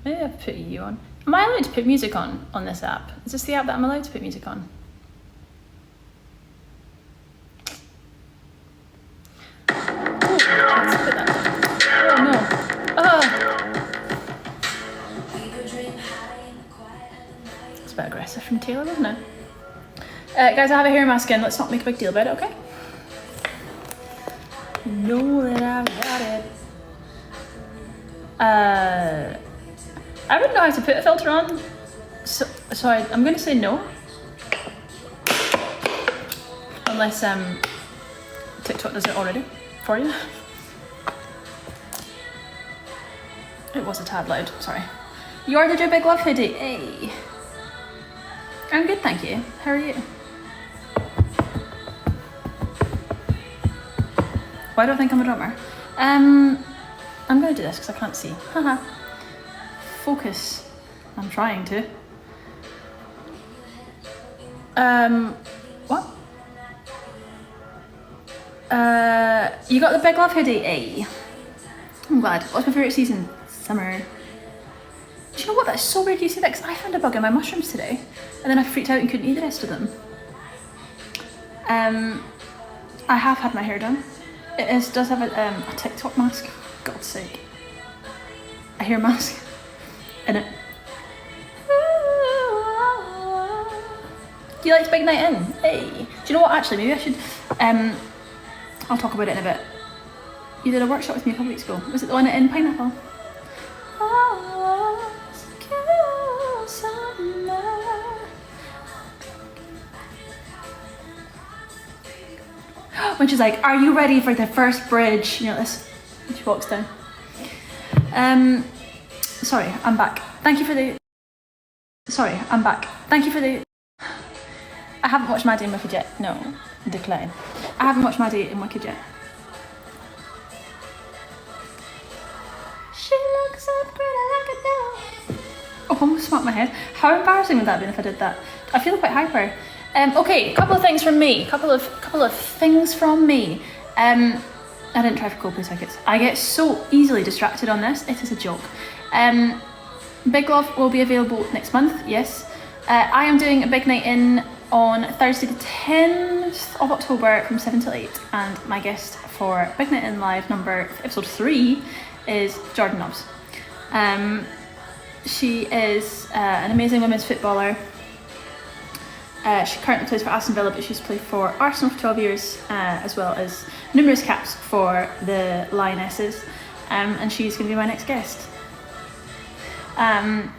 Maybe I've put you on. Am I allowed to put music on this app? Is this the app that I'm allowed to put music on? Let's put that down. Oh no. It's a bit aggressive from Taylor, wasn't it? Guys, I have a hair mask in. Let's not make a big deal about it, okay? Know that I've got it. I wouldn't know how to put a filter on, so I'm going to say no. Unless TikTok does it already for you. It was a tad loud, sorry. You ordered your big love hoodie, hey. I'm good, thank you. How are you? Why do I think I'm a drummer? I'm gonna do this because I can't see. Haha. Focus. I'm trying to. What? You got the big love hoodie, eh? I'm glad. What's my favourite season? Summer. Do you know what? That's so weird you say that because I found a bug in my mushrooms today and then I freaked out and couldn't eat the rest of them. I have had my hair done. It does have a TikTok mask, for God's sake. A hair mask in it. Do you like Big Night In? Hey. Do you know what, actually, maybe I should, I'll talk about it in a bit. You did a workshop with me a couple weeks ago. Was it the one in Pineapple? When she's like, are you ready for the first bridge? You know this, when she walks down. Sorry, I'm back. Thank you for the... Sorry, I'm back. Thank you for the... I haven't watched Maddie in Wicked yet. No, decline. I haven't watched Maddie in Wicked yet. She looks up pretty like a doll. Oh, I almost smacked my head. How embarrassing would that have been if I did that? I feel quite hyper. Okay, couple of things from me. Couple of things from me. I didn't try for Coldplay tickets. I get so easily distracted on this. It is a joke. Big Love will be available next month. Yes. I am doing a big night in on Thursday the 10th of October from 7 till 8, and my guest for Big Night In Live episode 3 is Jordan Nobbs. She is an amazing women's footballer. She currently plays for Aston Villa, but she's played for Arsenal for 12 years, as well as numerous caps for the Lionesses, and she's going to be my next guest.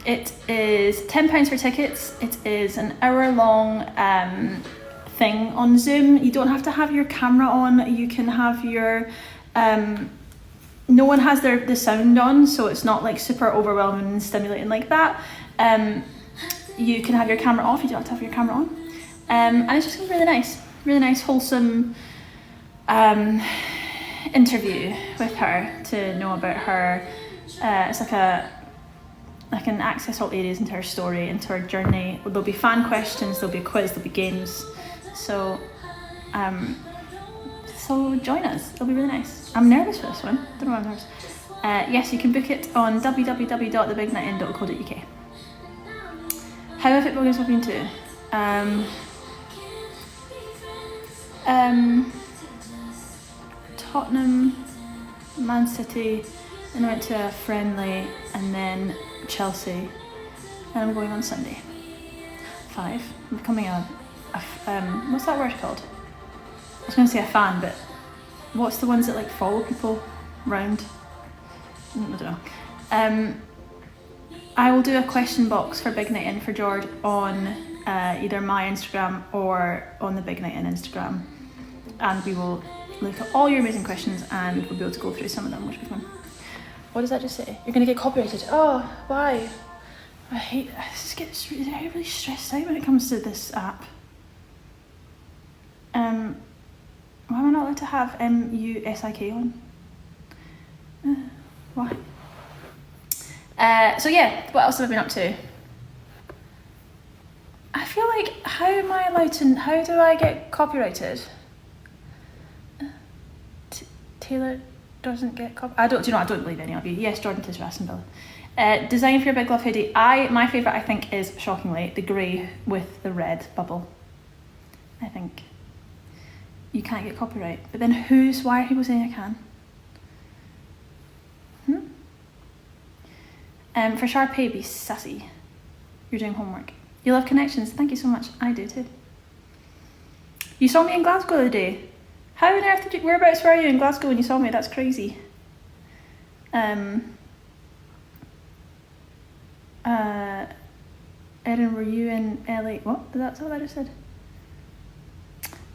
It is £10 for tickets. It is an hour-long thing on Zoom. You don't have to have your camera on. You can have your... no one has the sound on, so it's not like super overwhelming and stimulating like that. You can have your camera off, you don't have to have your camera on. And it's just really nice, wholesome interview with her to know about her. It's like an access all areas into her story, into her journey. There'll be fan questions, there'll be a quiz, there'll be games. So join us, it'll be really nice. I'm nervous for this one, don't know why I'm nervous. Yes, you can book it on www.thebignightin.co.uk. How have football games have been to? Tottenham, Man City, then I went to a friendly, and then Chelsea, and I'm going on Sunday. 5. I'm becoming a what's that word called? I was going to say a fan, but what's the ones that like follow people round? I don't know. I will do a question box for Big Night In for George on either my Instagram or on the Big Night In Instagram, and we will look at all your amazing questions and we'll be able to go through some of them, which will be fun. What does that just say? You're going to get copyrighted. Oh, why? I just get really stressed out when it comes to this app. Why am I not allowed to have MUSIK on? Why? So yeah, what else have I been up to? I feel like, how do I get copyrighted? Taylor doesn't get I don't believe any of you. Yes, Jordan plays for Aston Villa. Design for your Big Love hoodie. My favourite, I think, is, shockingly, the grey with the red bubble. I think. You can't get copyright. But then why are people saying I can? For Sharpay, be sassy. You're doing homework. You love connections. Thank you so much. I do too. You saw me in Glasgow the other day. How on earth whereabouts were you in Glasgow when you saw me? That's crazy. Erin, were you in LA? What? That's what I just said.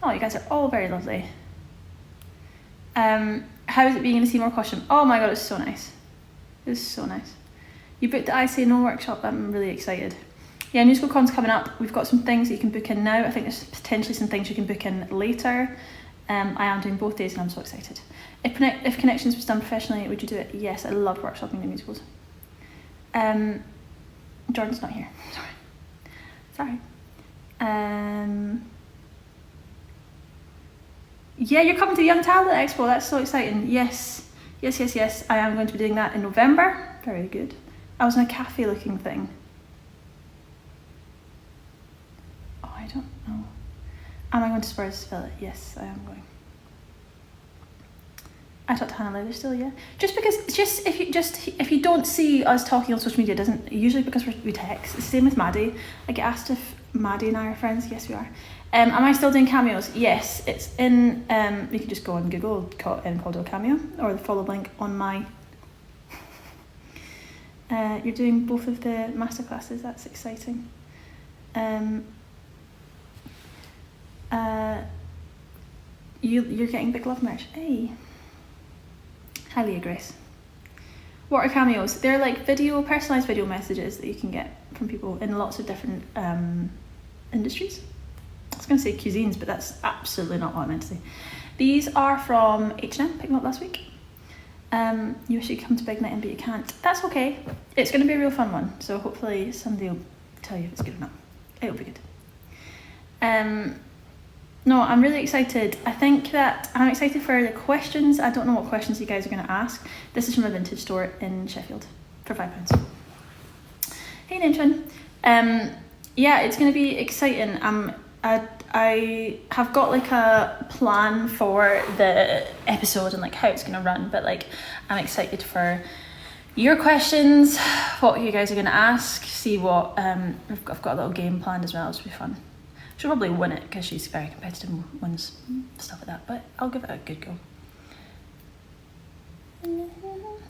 Oh, you guys are all very lovely. How is it being in a Seymour costume? Oh my god, it's so nice. It's so nice. You booked the I Say No workshop. I'm really excited. Yeah, MusicalCon's coming up. We've got some things that you can book in now. I think there's potentially some things you can book in later. I am doing both days and I'm so excited. If Connections was done professionally, would you do it? Yes, I love workshopping the musicals. Jordan's not here. Sorry. Yeah, you're coming to the Young Talent Expo. That's so exciting. Yes. I am going to be doing that in November. Very good. I was in a cafe looking thing. Oh, I don't know. Am I going to Spurs Villa? Yes, I am going. I talked to Hannah Leather still, yeah. If you don't see us talking on social media, doesn't usually because we text. It's the same with Maddie. I get asked if Maddie and I are friends. Yes, we are. Am I still doing cameos? Yes, it's in. You can just go on Google Caldwell Cameo or follow the link on my. You're doing both of the masterclasses. That's exciting. You're getting Big Love merch. Hey. Hi, Leah Grace. What are cameos? They're like personalised video messages that you can get from people in lots of different industries. I was going to say cuisines, but that's absolutely not what I meant to say. These are from H&M, picked them up last week. You wish you could come to Big Night but you can't. That's okay. It's going to be a real fun one, so hopefully somebody will tell you if it's good or not. It'll be good. No, I'm really excited. I think that I'm excited for the questions. I don't know what questions you guys are going to ask. This is from a vintage store in Sheffield for £5. Hey, Nintwin. Yeah, it's going to be exciting. I have got like a plan for the episode and like how it's going to run, but like I'm excited for your questions, what you guys are going to ask, see what I've got a little game planned as well. It's going to be fun. She'll probably win it because she's very competitive and wins stuff like that, but I'll give it a good go.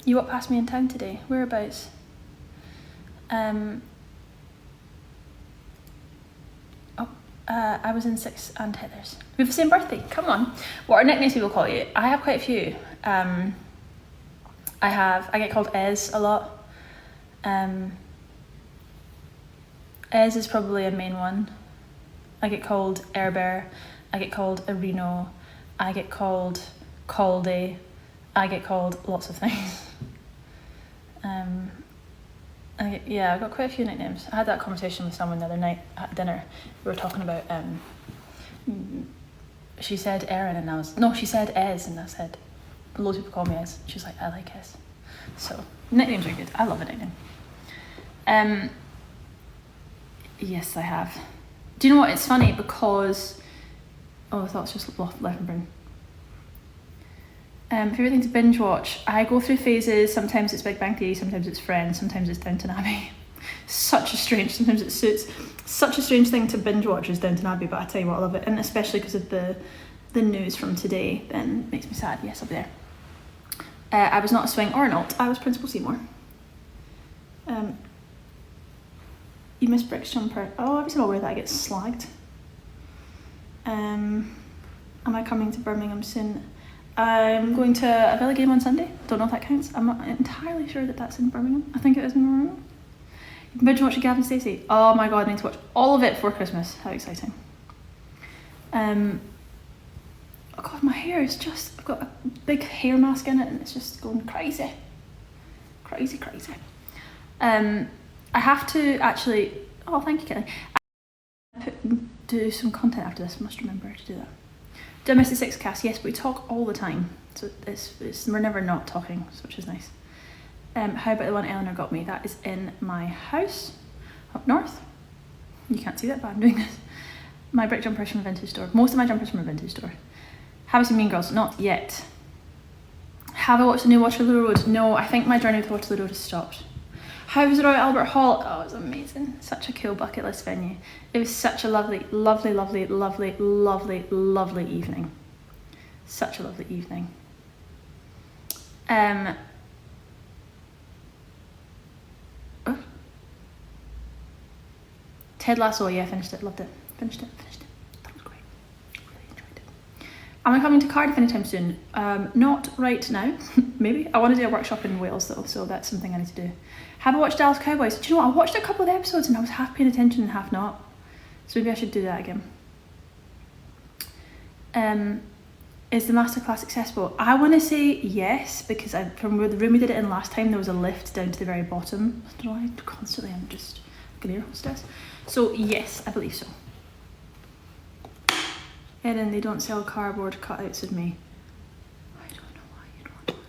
You walked past me in town today. Whereabouts? I was in Six and Heather's. We have the same birthday. Come on. What are nicknames people call you? I have quite a few. I get called Ez a lot. Ez is probably a main one. I get called Air Bear, I get called a Reno, I get called Caldy, I get called lots of things. I've got quite a few nicknames. I had that conversation with someone the other night at dinner. We were talking about, she said Erin and she said Ez and I said, loads of people call me Ez. She was like, I like Ez. So, nicknames are good. I love a nickname. Yes, I have. Do you know what? It's funny because... Oh, I thought it was just left and brown. Favourite thing to binge watch? I go through phases. Sometimes it's Big Bang Theory, sometimes it's Friends, sometimes it's Downton Abbey. Sometimes it suits. Such a strange thing to binge watch is Downton Abbey, but I tell you what, I love it. And especially because of the news from today, then it makes me sad. Yes, I'll be there. I was not a swing or an alt. I was Principal Seymour. You miss Brick's jumper. Oh, every time I wear that I get slagged. Am I coming to Birmingham soon? I'm going to a Villa game on Sunday. Don't know if that counts. I'm not entirely sure that that's in Birmingham. I think it is in Birmingham. You can binge watch Gavin Stacey. Oh my god, I need to watch all of it before Christmas. How exciting. Oh god, my hair is just... I've got a big hair mask in it and it's just going crazy. Crazy. I have to actually... Oh, thank you, Kelly. Do some content after this. Must remember to do that. Do I miss the Six cast? Yes, but we talk all the time. So it's we're never not talking, which is nice. How about the one Eleanor got me? That is in my house up north. You can't see that, but I'm doing this. My brick jumper is from a vintage store. Most of my jumpers from a vintage store. Have I seen Mean Girls? Not yet. Have I watched the new Waterloo Road? No, I think my journey with Waterloo Road has stopped. How was the Royal Albert Hall? Oh, it was amazing. Such a cool bucket list venue. It was such a lovely, lovely, lovely, lovely, lovely, lovely evening. Such a lovely evening. Ted Lasso, yeah, finished it, loved it. Finished it. That was great. Really enjoyed it. Am I coming to Cardiff anytime soon? Not right now, maybe. I want to do a workshop in Wales though, so that's something I need to do. Have I watched Dallas Cowboys? Do you know what? I watched a couple of episodes and I was half paying attention and half not. So maybe I should do that again. Is the masterclass accessible? I want to say yes, because from where the room we did it in last time, there was a lift down to the very bottom. I don't know, I'm just like an air hostess. So yes, I believe so. Erin, they don't sell cardboard cutouts of me. I don't know why you'd want one.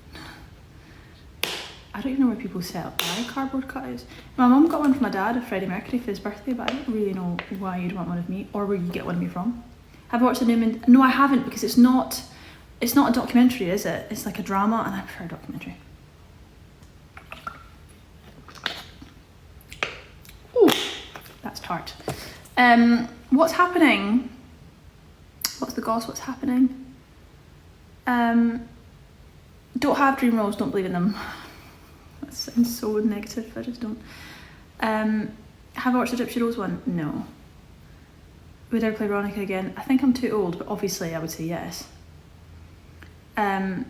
I don't even know where people buy cardboard cutouts. My mum got one from my dad of Freddie Mercury for his birthday, but I don't really know why you'd want one of me, or where you get one of me from. Have I watched the Newman? No, I haven't, because it's not a documentary, is it? It's like a drama, and I prefer a documentary. Ooh, that's tart. What's happening? What's the goss? What's happening? Don't have dream roles, don't believe in them. That sounds so negative, I just don't. Have I watched the Gypsy Rose one? No. Would I play Veronica again? I think I'm too old, but obviously I would say yes. Are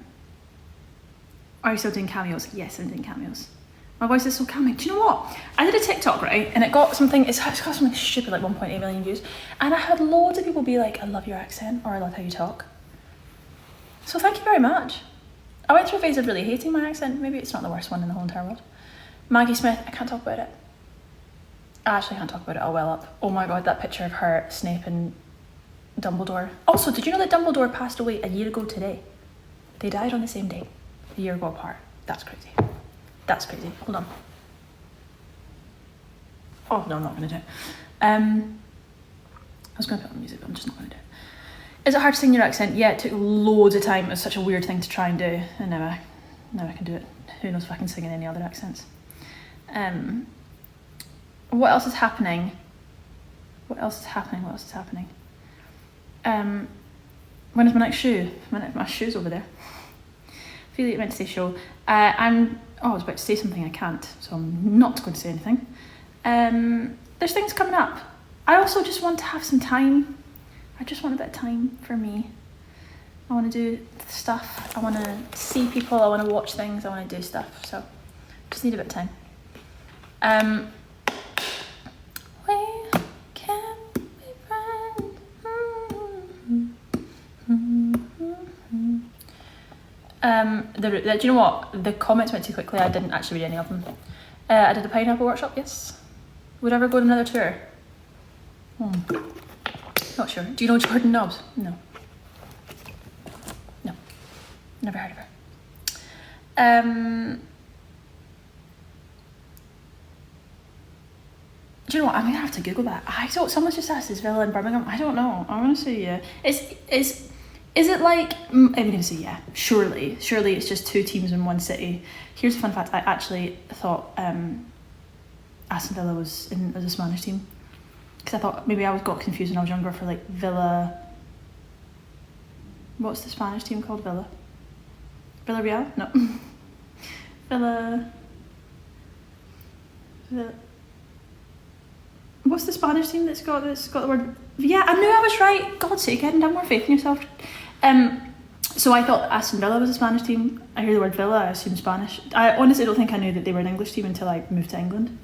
you still doing cameos? Yes, I'm doing cameos. My voice is so calming. Do you know what? I did a TikTok, right? And it got something, it's got something stupid like 1.8 million views. And I had loads of people be like, I love your accent, or I love how you talk. So thank you very much. I went through a phase of really hating my accent. Maybe it's not the worst one in the whole entire world. Maggie Smith, I can't talk about it. I actually can't talk about it, I'll well up. Oh my god, that picture of her, Snape and Dumbledore. Also, did you know that Dumbledore passed away a year ago today? They died on the same day, a year ago apart. That's crazy. That's crazy. Hold on. Oh, no, I'm not going to do it. I was going to put on music, but I'm just not going to do it. Is it hard to sing your accent? Yeah, it took loads of time. It was such a weird thing to try and do. And now I can do it. Who knows if I can sing in any other accents. What else is happening? What else is happening? When is my next shoe? My shoe's over there. I feel like you meant to say show. I was about to say something, I can't, so I'm not going to say anything. There's things coming up. I also just want to have some time. I just want a bit of time for me. I want to do stuff. I want to see people. I want to watch things. I want to do stuff. So just need a bit of time. We can be friends. Do you know what? The comments went too quickly. I didn't actually read any of them. I did a pineapple workshop, yes. Would I ever go on another tour? Not sure. Do you know Jordan Nobbs? No. Never heard of her. Do you know what? I'm gonna have to Google that. Someone just asked, is Villa in Birmingham? I don't know. I'm gonna say yeah. Is it like, I'm gonna say yeah, surely it's just two teams in one city. Here's a fun fact, I actually thought Aston Villa was a Spanish team, because I thought maybe I got confused when I was younger for like Villa, what's the Spanish team called? Villarreal? No. Villa, what's the Spanish team that's got the word? Yeah, I knew I was right. God's sake, Erin, have more faith in yourself. So I thought Aston Villa was a Spanish team. I hear the word Villa, I assume Spanish. I honestly don't think I knew that they were an English team until I moved to England.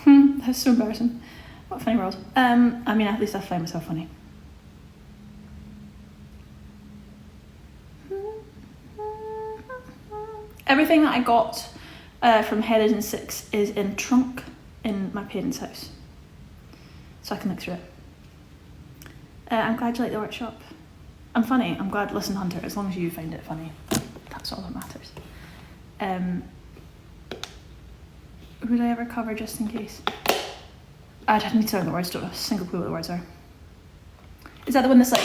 That's so embarrassing. What a funny world. I mean, at least I find myself funny. Everything that I got from Headed and Six is in trunk in my parents' house, so I can look through it. I'm glad you like the workshop. I'm funny. I'm glad. Listen, Hunter, as long as you find it funny, that's all that matters. would I ever cover just in case? I'd need to learn the words, don't have a single clue what the words are. Is that the one that's like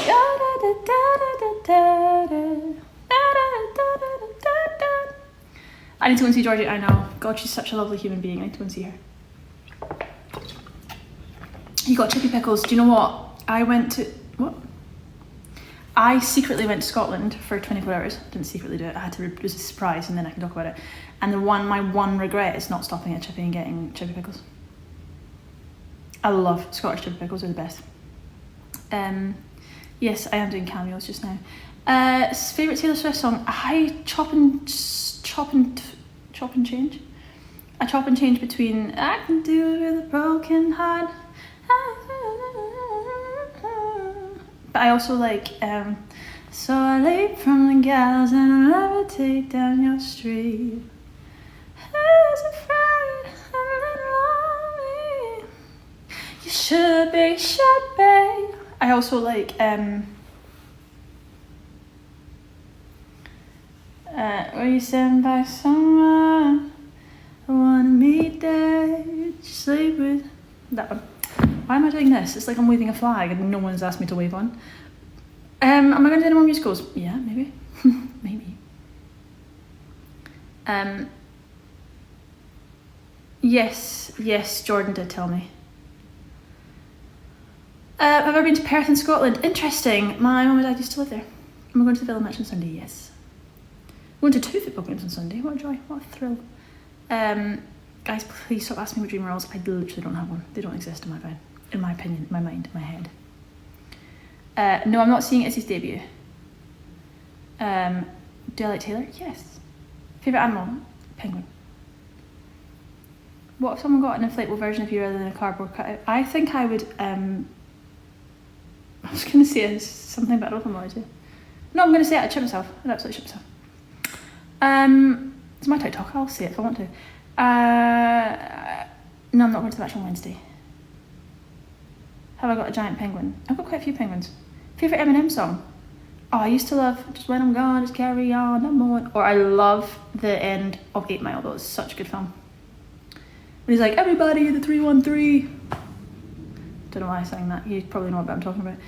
I need to go and see Georgie. I know. God, she's such a lovely human being. I need to go and see her. You got chippy pickles. Do you know what? I secretly went to Scotland for 24 hours. Didn't secretly do it. I had to. It was a surprise, and then I can talk about it. And my one regret is not stopping at Chippy and getting chippy pickles. I love Scottish chippy pickles. They're the best. Yes, I am doing cameos just now. Favourite Taylor Swift song? I chop and change. I chop and change between I can do it with a broken heart. But I also like so I leap from the gallows and I'll never take down your street. Who's afraid and then love me? You should be. I also like when you stand by someone I wanna meet there, sleep with that one. Why am I doing this? It's like I'm waving a flag and no one's asked me to wave one. Am I going to do any more musicals? Yeah, maybe. Maybe. Yes, Jordan did tell me. Have I ever been to Perth in Scotland? Interesting. My mum and dad used to live there. Am I going to the Villa match on Sunday? Yes. I'm going to 2 football games on Sunday. What a joy. What a thrill. Guys, please stop asking me what dream roles. I literally don't have one. They don't exist in my mind, in my opinion, my mind, my head. No, I'm not seeing Izzy's debut. Do I like Taylor? Yes. Favourite animal? Penguin. What if someone got an inflatable version of you rather than a cardboard cutout? I think I would, I was going to say something, but I don't know what I do. No, I'm going to say it. I'd shit myself. I'd absolutely shit myself. It's my TikTok. I'll say it if I want to. No, I'm not going to the match on Wednesday. Have I got a giant penguin? I've got quite a few penguins. Favourite Eminem song? Oh, I used to love Just When I'm Gone, Just Carry On, I'm on. Or I love the end of 8 Mile. That was such a good film. When he's like, everybody in the 313. Don't know why I sang that. You probably know what I'm talking about.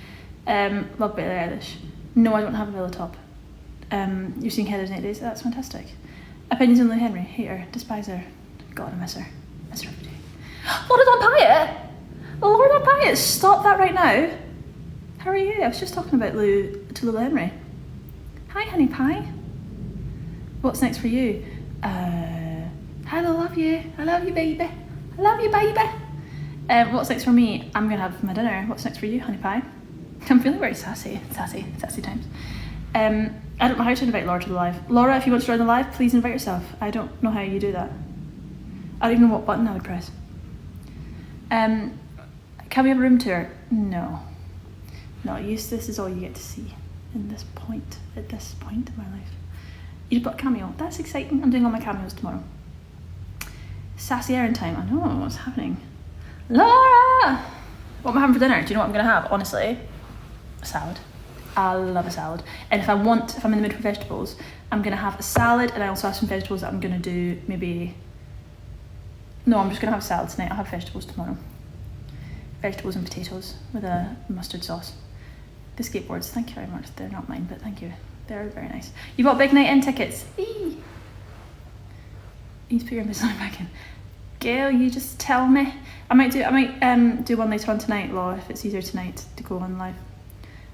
Love Billie Eilish. No, I don't have a Villa top. You're seeing Heather's 8 Days. That's fantastic. Opinions on Lou Henry. Hate her. Despise her. God, I miss her. Miss her every day. Lord on Pyatt! Lord on Pyatt! Stop that right now. How are you? I was just talking about Lou Henry. Hi, honey pie. What's next for you? I love you. I love you, baby. I love you, baby. What's next for me? I'm gonna have my dinner. What's next for you, honey pie? I'm feeling very sassy times. I don't know how to invite Laura to the live. Laura, if you want to join the live, please invite yourself. I don't know how you do that. I don't even know what button I would press. Can we have a room tour? No. This is all you get to see at this point in my life. You just put a cameo. That's exciting. I'm doing all my cameos tomorrow. Sassy Erin time. I know what's happening. Laura! What am I having for dinner? Do you know what I'm going to have? Honestly, a salad. I love a salad. And if I'm in the mood for vegetables, I'm going to have a salad, and I also have some vegetables that I'm going to do maybe... No, I'm just going to have a salad tonight. I'll have vegetables tomorrow. Vegetables and potatoes with a mustard sauce. The skateboards, thank you very much. They're not mine, but thank you. They're very nice. You bought Big Night In tickets. Eee. You need to put your Invisalign back in. Gail, you just tell me. I might do one later on tonight, Law, if it's easier tonight to go on live.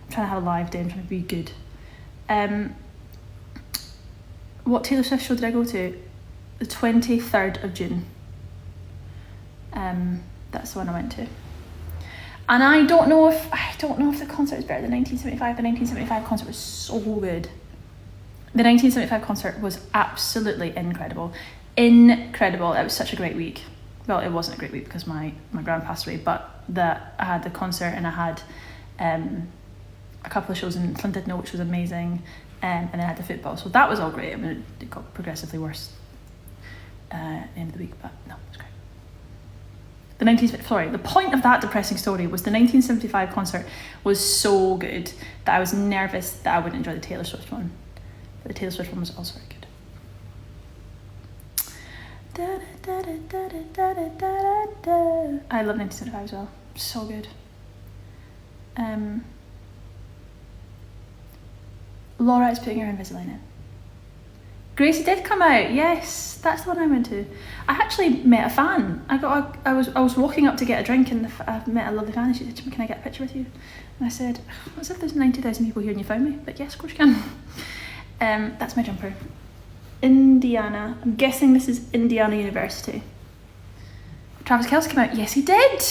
I'm trying to have a live day. I'm trying to be good. What Taylor Swift show did I go to? The 23rd of June. That's the one I went to. And I don't know if the concert is better than 1975. The 1975 concert was so good. The 1975 concert was absolutely incredible. Incredible. It was such a great week. Well, it wasn't a great week because my gran passed away, but I had the concert and I had a couple of shows in Llandudno, which was amazing, and then I had the football. So that was all great. I mean, it got progressively worse at the end of the week, but no, it was great. The point of that depressing story was the 1975 concert was so good that I was nervous that I wouldn't enjoy the Taylor Swift one. But the Taylor Swift one was also very good. I love 1975 as well. So good. Laura is putting her Invisalign in. Gracie did come out. Yes, that's the one I went to. I actually met a fan. I was walking up to get a drink and I met a lovely fan and she said, "Can I get a picture with you?" And I said, "As if there's 90,000 people here and you found me." But yes, of course you can. That's my jumper. Indiana. I'm guessing this is Indiana University. Travis Kelce came out. Yes, he did.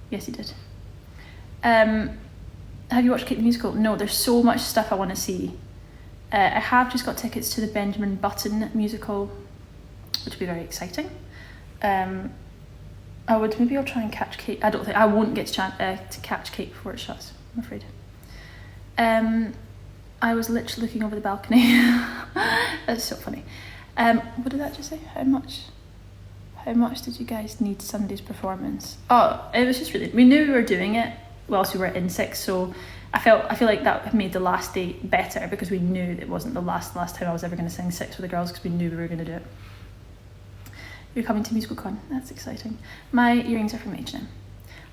Yes, he did. Have you watched Kate the Musical? No, there's so much stuff I want to see. I have just got tickets to the Benjamin Button musical, which will be very exciting. Maybe I'll try and catch Kate. I won't get to catch Kate before it shuts, I'm afraid. I was literally looking over the balcony. That's so funny. What did that just say? How much did you guys need Sunday's performance? Oh, it was just really, we knew we were doing it whilst we were in 6, so I feel like that made the last day better because we knew it wasn't the last time I was ever going to sing 6 with the girls because we knew we were going to do it. You're coming to MusicalCon. That's exciting. My earrings are from H&M.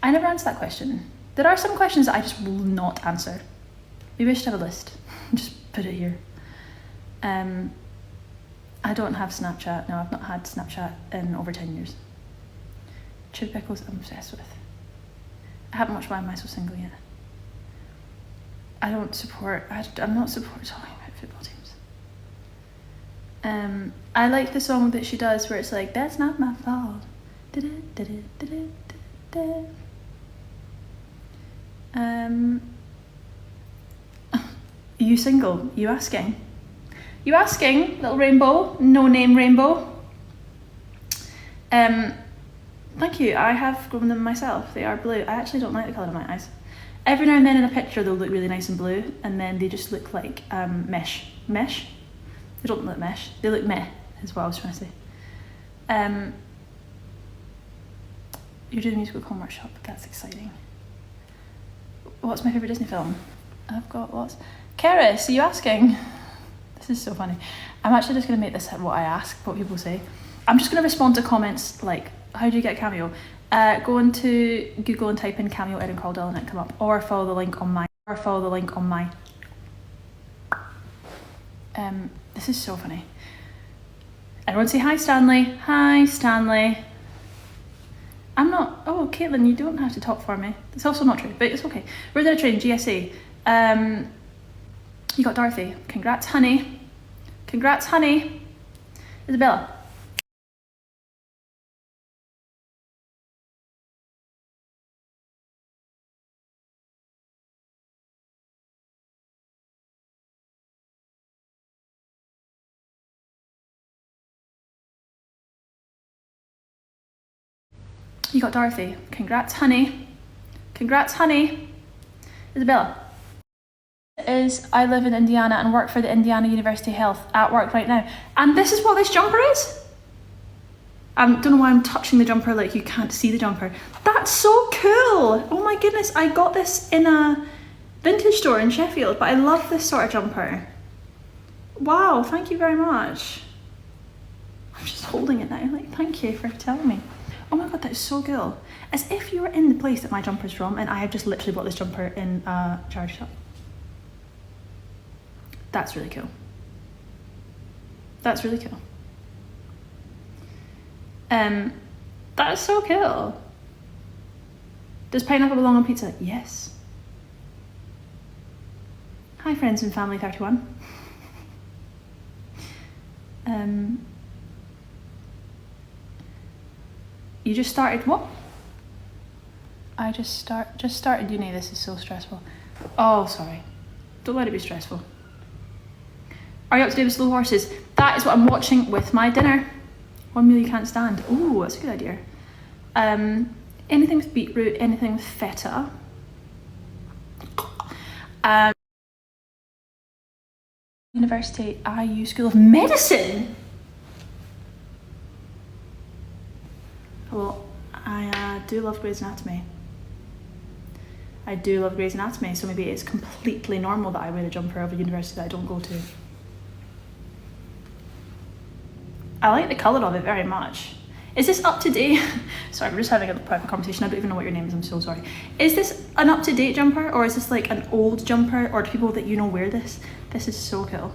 I never answered that question. There are some questions that I just will not answer. Maybe I should have a list. Just put it here. I don't have Snapchat. No, I've not had Snapchat in over 10 years. Chili pickles I'm obsessed with. I haven't watched Why Am I So Single yet. I'm not supporting talking about football teams. I like the song that she does where it's like, "That's not my fault." You single? You asking? You asking, little rainbow? No name rainbow. Thank you. I have grown them myself. They are blue. I actually don't like the colour of my eyes. Every now and then in a picture they'll look really nice and blue, and then they just look like mesh. Mesh? They don't look mesh. They look meh, is what I was trying to say. You're doing a musical con workshop. That's exciting. What's my favourite Disney film? I've got lots. Keris, are you asking? This is so funny. I'm actually just going to make this what I ask, what people say. I'm just going to respond to comments like, "How do you get a cameo?" Go into Google and type in cameo Erin Caldwell and it come up, or follow the link on my. This is so funny. Everyone say hi, Stanley. Hi, Stanley. I'm not. Oh, Caitlin, you don't have to talk for me. It's also not true, but it's okay. We're there train GSA. You got Dorothy. Congrats, honey. Congrats, honey. Isabella. You got Dorothy. Congrats, honey. Congrats, honey. Isabella. I live in Indiana and work for the Indiana University Health at work right now. And this is what this jumper is? I don't know why I'm touching the jumper like you can't see the jumper. That's so cool. Oh my goodness, I got this in a vintage store in Sheffield, but I love this sort of jumper. Wow, thank you very much. I'm just holding it now, like, thank you for telling me. Oh my god, that is so cool. As if you were in the place that my jumper's from and I have just literally bought this jumper in a charity shop. That's really cool. That's really cool. That is so cool. Does pineapple belong on pizza? Yes. Hi friends and family 31. You just started what? I just started uni. This is so stressful. Oh, sorry. Don't let it be stressful. Are you up to date with Slow Horses? That is what I'm watching with my dinner. One meal you can't stand. Ooh, that's a good idea. Anything with beetroot, anything with feta. University IU School of Medicine. Well, I do love Grey's Anatomy. I do love Grey's Anatomy, so maybe it's completely normal that I wear a jumper of a university that I don't go to. I like the colour of it very much. Is this up to date? Sorry, we're just having a private conversation. I don't even know what your name is, I'm so sorry. Is this an up to date jumper, or is this like an old jumper, or do people that you know wear this? This is so cool.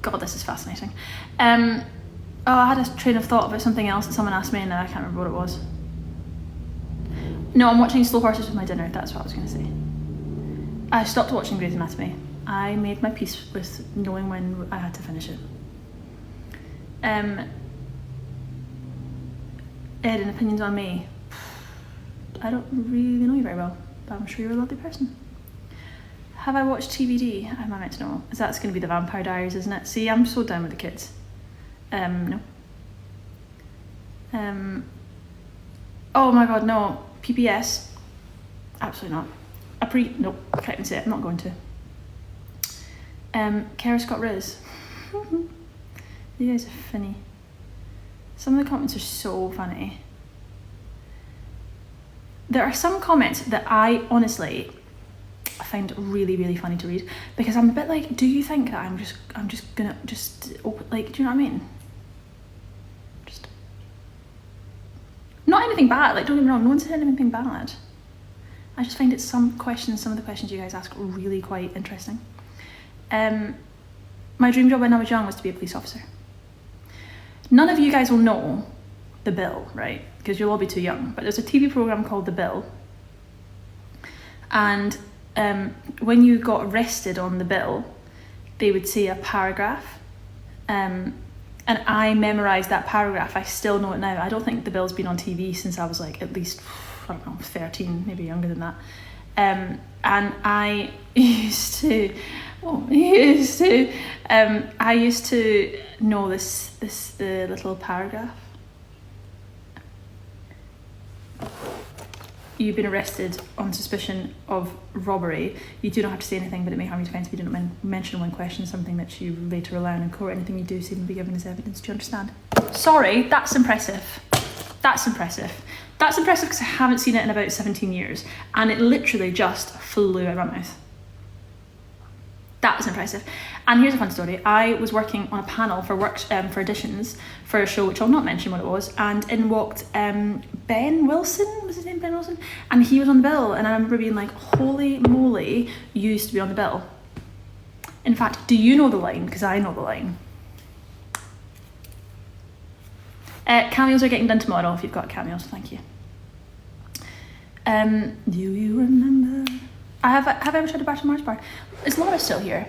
God, this is fascinating. Oh, I had a train of thought about something else that someone asked me and I can't remember what it was. No, I'm watching Slow Horses with my dinner, that's what I was going to say. I stopped watching Grey's Anatomy. I made my peace with knowing when I had to finish it. Erin, opinions on me? I don't really know you very well, but I'm sure you're a lovely person. Have I watched TVD? Am I meant to know? That's going to be the Vampire Diaries, isn't it? See, I'm so down with the kids. No. Oh my god, no. PPS? Absolutely not. Nope, I can't even say it, I'm not going to. Kara Scott Riz. You guys are funny. Some of the comments are so funny. There are some comments that I honestly find really, really funny to read, because I'm a bit like, do you think that I'm just gonna open, like, do you know what I mean? Just not anything bad, like, don't get me wrong, no one said anything bad. I just find some of the questions you guys ask really quite interesting. My dream job when I was young was to be a police officer. None of you guys will know The Bill, right? Because you'll all be too young. But there's a TV programme called The Bill. And when you got arrested on The Bill, they would say a paragraph. And I memorised that paragraph. I still know it now. I don't think The Bill's been on TV since I was like at least, I don't know, 13, maybe younger than that. And I used to know the little paragraph. You've been arrested on suspicion of robbery. You do not have to say anything, but it may harm your defence if you don't mention when questioned something that you later rely on in court. Anything you do seem to be given as evidence. Do you understand? Sorry, that's impressive. That's impressive. That's impressive because I haven't seen it in about 17 years, and it literally just flew out of my mouth. That was impressive. And here's a fun story. I was working on a panel for for auditions for a show, which I'll not mention what it was, and in walked Ben Wilson, was his name Ben Wilson? And he was on the bill, and I remember being like, holy moly, you used to be on the bill. In fact, do you know the line? Because I know the line. Cameos are getting done tomorrow if you've got cameos, thank you. Do you remember? Have I ever tried a Battle Mars bar? Is Laura still here?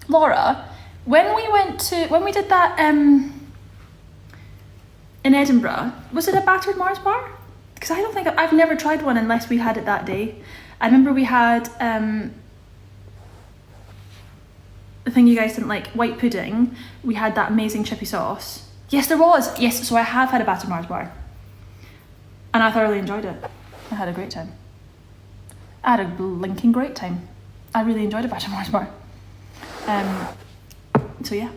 Laura, when we did that in Edinburgh, was it a battered Mars bar? Because I don't think I've never tried one unless we had it that day. I remember we had the thing you guys didn't like, white pudding. We had that amazing chippy sauce. Yes, there was. Yes, so I have had a battered Mars bar, and I thoroughly enjoyed it. I had a great time. I had a blinking great time. I really enjoyed a battered Mars bar. So yeah.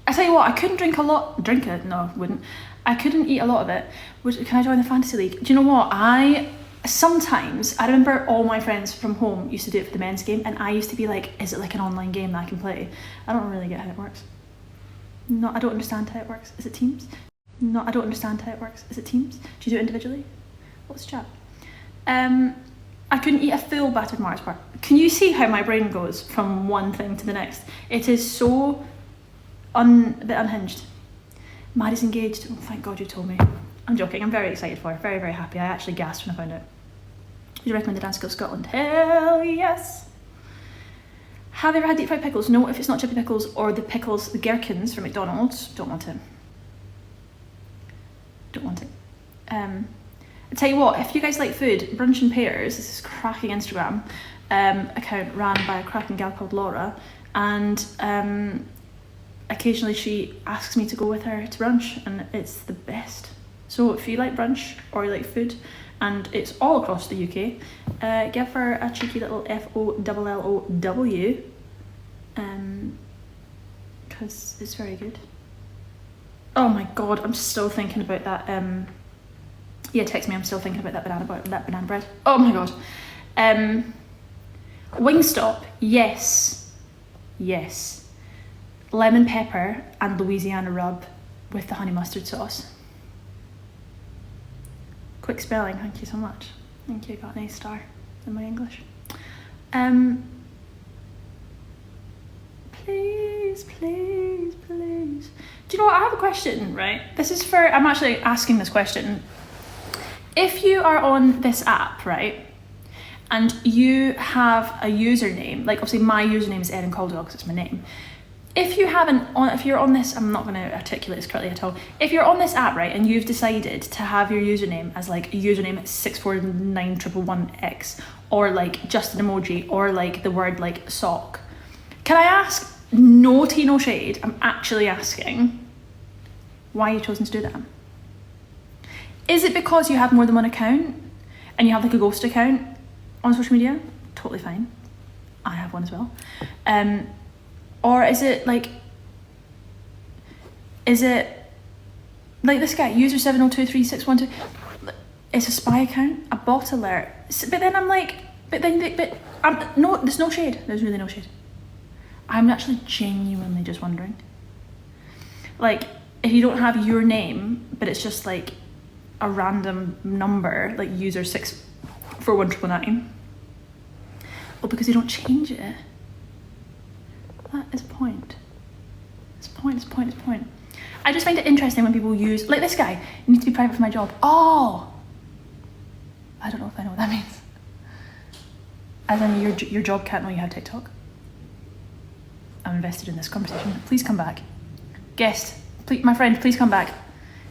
I tell you what, I couldn't drink it, no, I wouldn't. I couldn't eat a lot of it. Can I join the fantasy league? Do you know what? I remember all my friends from home used to do it for the men's game, and I used to be like, is it like an online game that I can play? I don't really get how it works. No, I don't understand how it works. Is it teams? No, I don't understand how it works. Is it teams? Do you do it individually? What's the chat? I couldn't eat a full battered Mars bar. Can you see how my brain goes from one thing to the next? It is so a bit unhinged. Maddie's engaged. Oh, thank God you told me. I'm joking. I'm very excited for her. Very, very happy. I actually gasped when I found out. Would you recommend the Dance School Scotland? Hell yes. Have you ever had deep fried pickles? No, if it's not chippy pickles or the pickles, the gherkins from McDonald's, don't want it. Don't want it. I tell you what, if you guys like food, Brunch and Pears, this is a cracking Instagram account ran by a cracking gal called Laura, and occasionally she asks me to go with her to brunch, and it's the best. So if you like brunch or you like food, and it's all across the UK, give her a cheeky little FOLLOW, because it's very good. Oh my God, I'm still thinking about that. Yeah, text me. I'm still thinking about that banana bread. Oh my God. Wingstop. Yes. lemon pepper and Louisiana rub with the honey mustard sauce. Quick spelling, thank you so much. Thank you, got an A* in my English. Please, please, please. Do you know what, I have a question, right? I'm actually asking this question. If you are on this app, right, and you have a username, like obviously my username is Erin Caldwell because it's my name. If you're on this, I'm not going to articulate this correctly at all. If you're on this app, right, and you've decided to have your username as like a username at 64911X, or like just an emoji, or like the word like sock, can I ask, no tea, no shade, I'm actually asking why you've chosen to do that? Is it because you have more than one account and you have like a ghost account on social media? Totally fine. I have one as well. Or is it like this guy, user 7023612, it's a spy account, a bot alert. But then I'm like, no, there's no shade. There's really no shade. I'm actually genuinely just wondering. Like, if you don't have your name, but it's just like a random number, like user 64199. Well, because you don't change it. That is a point. It's a point. I just find it interesting when people use, like this guy, you need to be private for my job. Oh! I don't know if I know what that means. As in, your job can't know you have TikTok. I'm invested in this conversation. Please come back. Guest, please, my friend, please come back.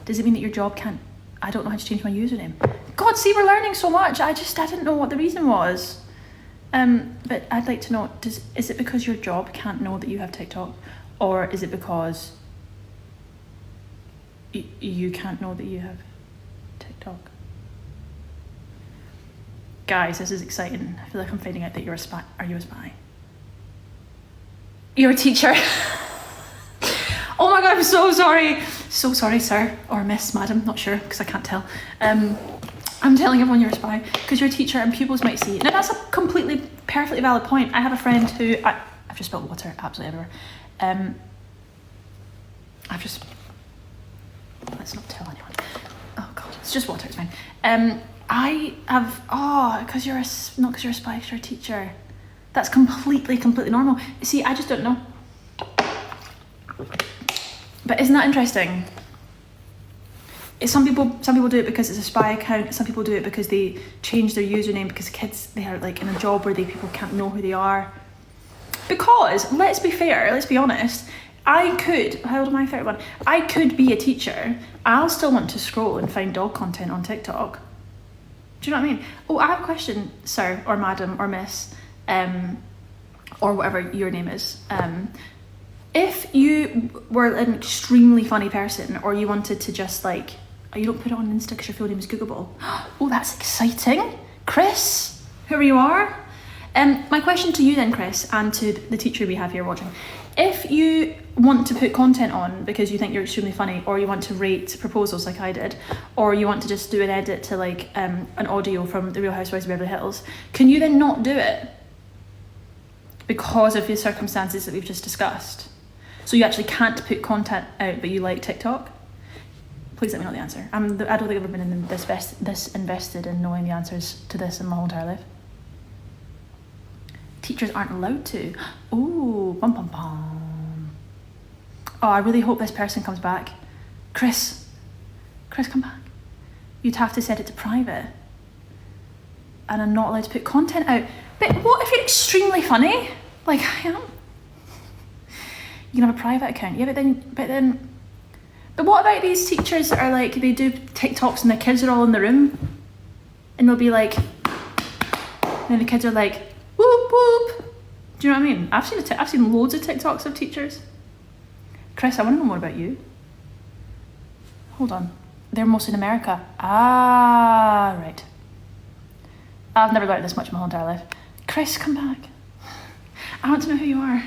Does it mean that your job can't, I don't know how to change my username? God, see, we're learning so much. I didn't know what the reason was. But I'd like to know, is it because your job can't know that you have TikTok? Or is it because you can't know that you have TikTok? Guys, this is exciting. I feel like I'm finding out that you're a spy. Are you a spy? You're a teacher. Oh my God, I'm so sorry. So sorry, sir, or miss, madam, not sure, because I can't tell. I'm telling everyone you're a spy because you're a teacher and pupils might see. Now that's a perfectly valid point. I have a friend who, I've just spilled water absolutely everywhere. Let's not tell anyone. Oh God, it's just water, it's fine. Because you're a spy, because you're a teacher. That's completely normal. See, I just don't know. But isn't that interesting? Some people do it because it's a spy account. Some people do it because they change their username because kids, they are like in a job where people can't know who they are. Because, let's be fair, let's be honest, how old am I, 31? I could be a teacher. I'll still want to scroll and find dog content on TikTok. Do you know what I mean? Oh, I have a question, sir, or madam, or miss, or whatever your name is. If you were an extremely funny person, or you wanted to just like, you don't put it on Insta because your full name is Googleable. Oh, that's exciting. Chris, whoever you are. My question to you then, Chris, and to the teacher we have here watching, if you want to put content on because you think you're extremely funny, or you want to rate proposals like I did, or you want to just do an edit to like an audio from The Real Housewives of Beverly Hills, can you then not do it because of the circumstances that we've just discussed? So you actually can't put content out, but you like TikTok? Please let me know the answer. I don't think I've ever been this invested in knowing the answers to this in my whole entire life. Teachers aren't allowed to. Ooh, bum bum bum. Oh, I really hope this person comes back. Chris, come back. You'd have to set it to private. And I'm not allowed to put content out. But what if you're extremely funny? Like I am. You can have a private account. Yeah, but what about these teachers that are like, they do TikToks and the kids are all in the room and they'll be like, and the kids are like, whoop whoop. Do you know what I mean? I've seen loads of TikToks of teachers. Chris, I want to know more about you. Hold on. They're mostly in America. Ah, right. I've never learned this much in my whole entire life. Chris, come back. I want to know who you are.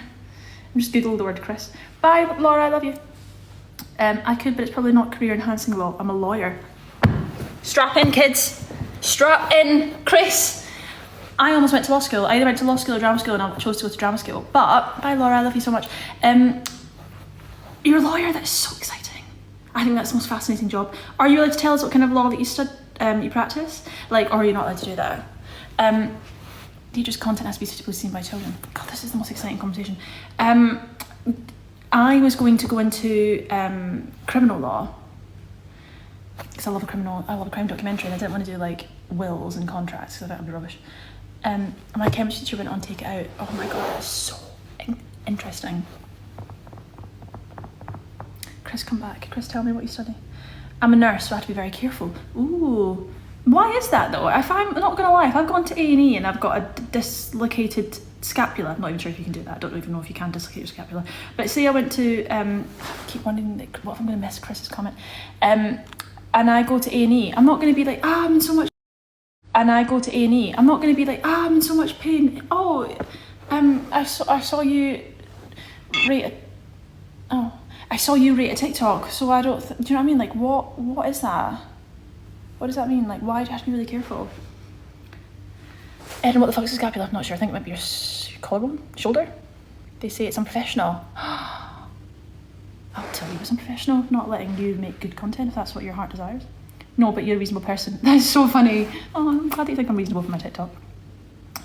I'm just Googled the word Chris. Bye, Laura, I love you. I could, but it's probably not career enhancing law. I'm a lawyer. Strap in, kids. Strap in, Chris. I almost went to law school. I either went to law school or drama school, and I chose to go to drama school. But, bye Laura, I love you so much. You're a lawyer, that's so exciting. I think that's the most fascinating job. Are you allowed to tell us what kind of law that you practice? Like, or are you not allowed to do that? Teachers' content has to be suitably seen by children. God, this is the most exciting conversation. I was going to go into criminal law because I love a crime documentary, and I didn't want to do like wills and contracts because I thought that'd be rubbish. And my chemistry teacher went on Take It Out. Oh my god, that's so interesting. Chris, come back. Chris, tell me what you study. I'm a nurse, so I have to be very careful. Ooh. Why is that though? If I'm not gonna lie, if I've gone to A&E and I've got a dislocated scapula, I'm not even sure if you can do that. I don't even know if you can dislocate your scapula. But say I went to, I keep wondering what if I'm gonna miss Chris's comment. And I go to A&E, I'm not gonna be like, I'm in so much. And I go to A&E, I'm not gonna be like, I'm in so much pain. Oh, I saw you rate a TikTok, so I don't. Do you know what I mean? Like, what is that? What does that mean? Like, why do you have to be really careful? Erin, what the fuck is a scapula? I'm not sure. I think it might be your collarbone, shoulder. They say it's unprofessional. I'll tell you it's unprofessional, not letting you make good content if that's what your heart desires. No, but you're a reasonable person. That's so funny. Oh, I'm glad that you think I'm reasonable for my TikTok.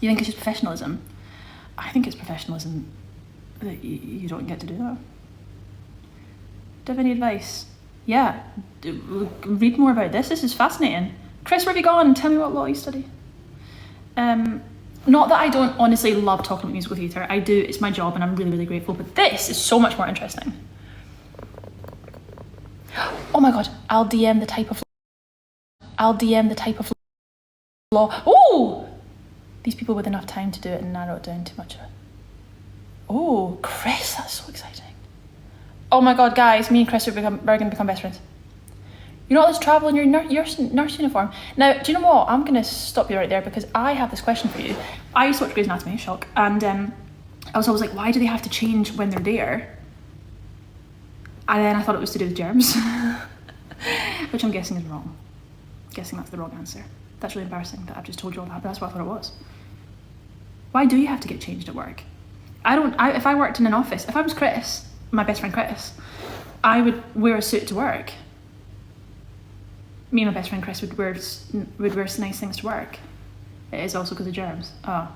You think it's just professionalism? I think it's professionalism that you don't get to do that. Do you have any advice? Yeah, read more about this. This is fascinating. Chris, where have you gone? Tell me what law you study. Not that I don't honestly love talking about musical theatre. I do, it's my job and I'm really, really grateful, but this is so much more interesting. Oh my god, I'll DM the type of law. Oh! These people with enough time to do it and narrow it down too much. Oh, Chris, that's so exciting. Oh my god, guys, me and Chris are going to become best friends. You're not allowed to travel in your nurse uniform. Now, do you know what? I'm going to stop you right there because I have this question for you. I used to watch Grey's Anatomy, shock, and I was always like, why do they have to change when they're there? And then I thought it was to do with germs, which I'm guessing is wrong. I'm guessing that's the wrong answer. That's really embarrassing that I've just told you all that, but that's what I thought it was. Why do you have to get changed at work? If I worked in an office, if I was Chris, my best friend Chris, I would wear a suit to work. Me and my best friend Chris would wear nice things to work. It is also because of germs. Oh.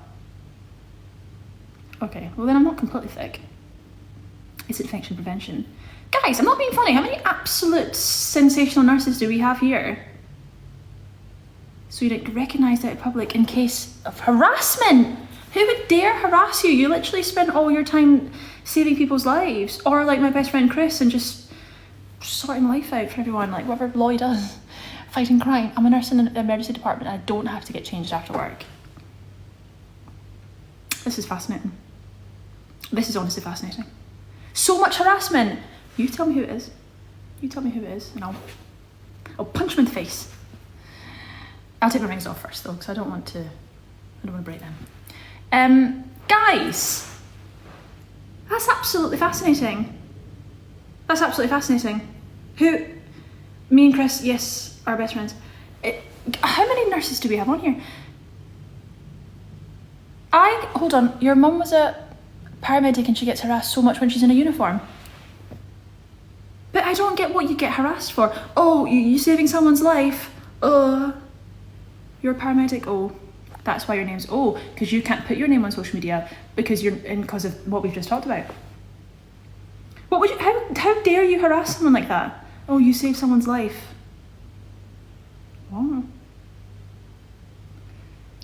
Okay, well then I'm not completely thick. It's infection prevention. Guys, I'm not being funny. How many absolute sensational nurses do we have here? So you're like, recognised out in public in case of harassment. Who would dare harass you? You literally spend all your time saving people's lives. Or like my best friend Chris and just sorting life out for everyone, like whatever Lloyd does. Fighting crime. I'm a nurse in an emergency department and I don't have to get changed after work. This is fascinating. This is honestly fascinating. So much harassment. You tell me who it is. You tell me who it is and I'll punch him in the face. I'll take my rings off first though, because I don't want to break them. Guys, that's absolutely fascinating. That's absolutely fascinating. Me and Chris, yes, are best friends. How many nurses do we have on here? Hold on, your mum was a paramedic and she gets harassed so much when she's in a uniform. But I don't get what you get harassed for. Oh, you saving someone's life? You're a paramedic? Oh, that's why your name's because you can't put your name on social media because because of what we've just talked about. What would you? How dare you harass someone like that? Oh, you saved someone's life. Wow.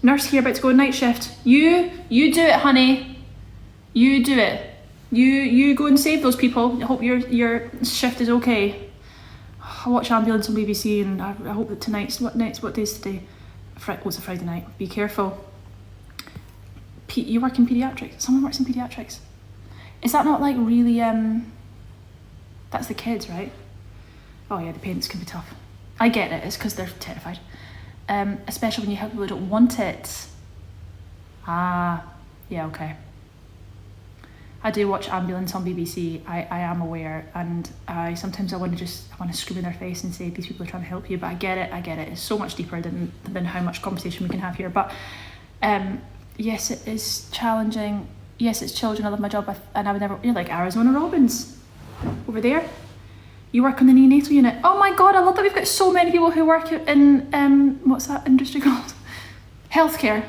Nurse here about to go night shift. You do it, honey. You do it. You go and save those people. I hope your shift is okay. I watch Ambulance on BBC and I hope that what day is today? It's a Friday night. Be careful. You work in paediatrics. Someone works in paediatrics. Is that not like really, that's the kids, right? Oh yeah, the parents can be tough. I get it, it's because they're terrified. Especially when you have people who don't want it. Yeah, okay. I do watch Ambulance on BBC, I am aware, and sometimes I want to scream in their face and say these people are trying to help you, but I get it, it's so much deeper than how much conversation we can have here, but yes, it is challenging, yes, it's children, I love my job, and I would never, like Arizona Robbins, over there. You work on the neonatal unit. Oh my God, I love that we've got so many people who work in, what's that industry called? Healthcare.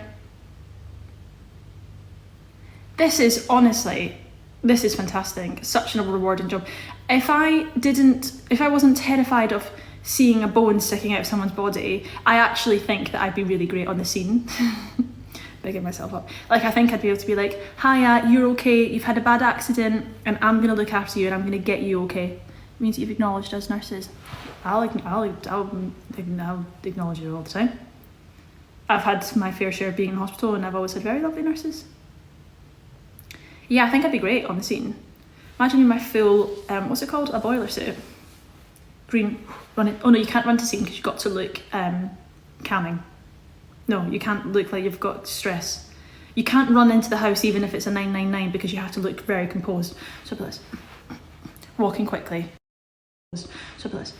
This is fantastic. Such a rewarding job. If I wasn't terrified of seeing a bone sticking out of someone's body, I actually think that I'd be really great on the scene. Bigging myself up. Like, I think I'd be able to be like, hiya, you're okay, you've had a bad accident, and I'm gonna look after you and I'm gonna get you okay. It means that you've acknowledged us nurses. I'll acknowledge you all the time. I've had my fair share of being in hospital and I've always had very lovely nurses. Yeah, I think I'd be great on the scene. Imagine in my full, what's it called? A boiler suit. Green, running. Oh no, you can't run to scene because you've got to look calming. No, you can't look like you've got stress. You can't run into the house even if it's a 999 because you have to look very composed. So this. Walking quickly. So this.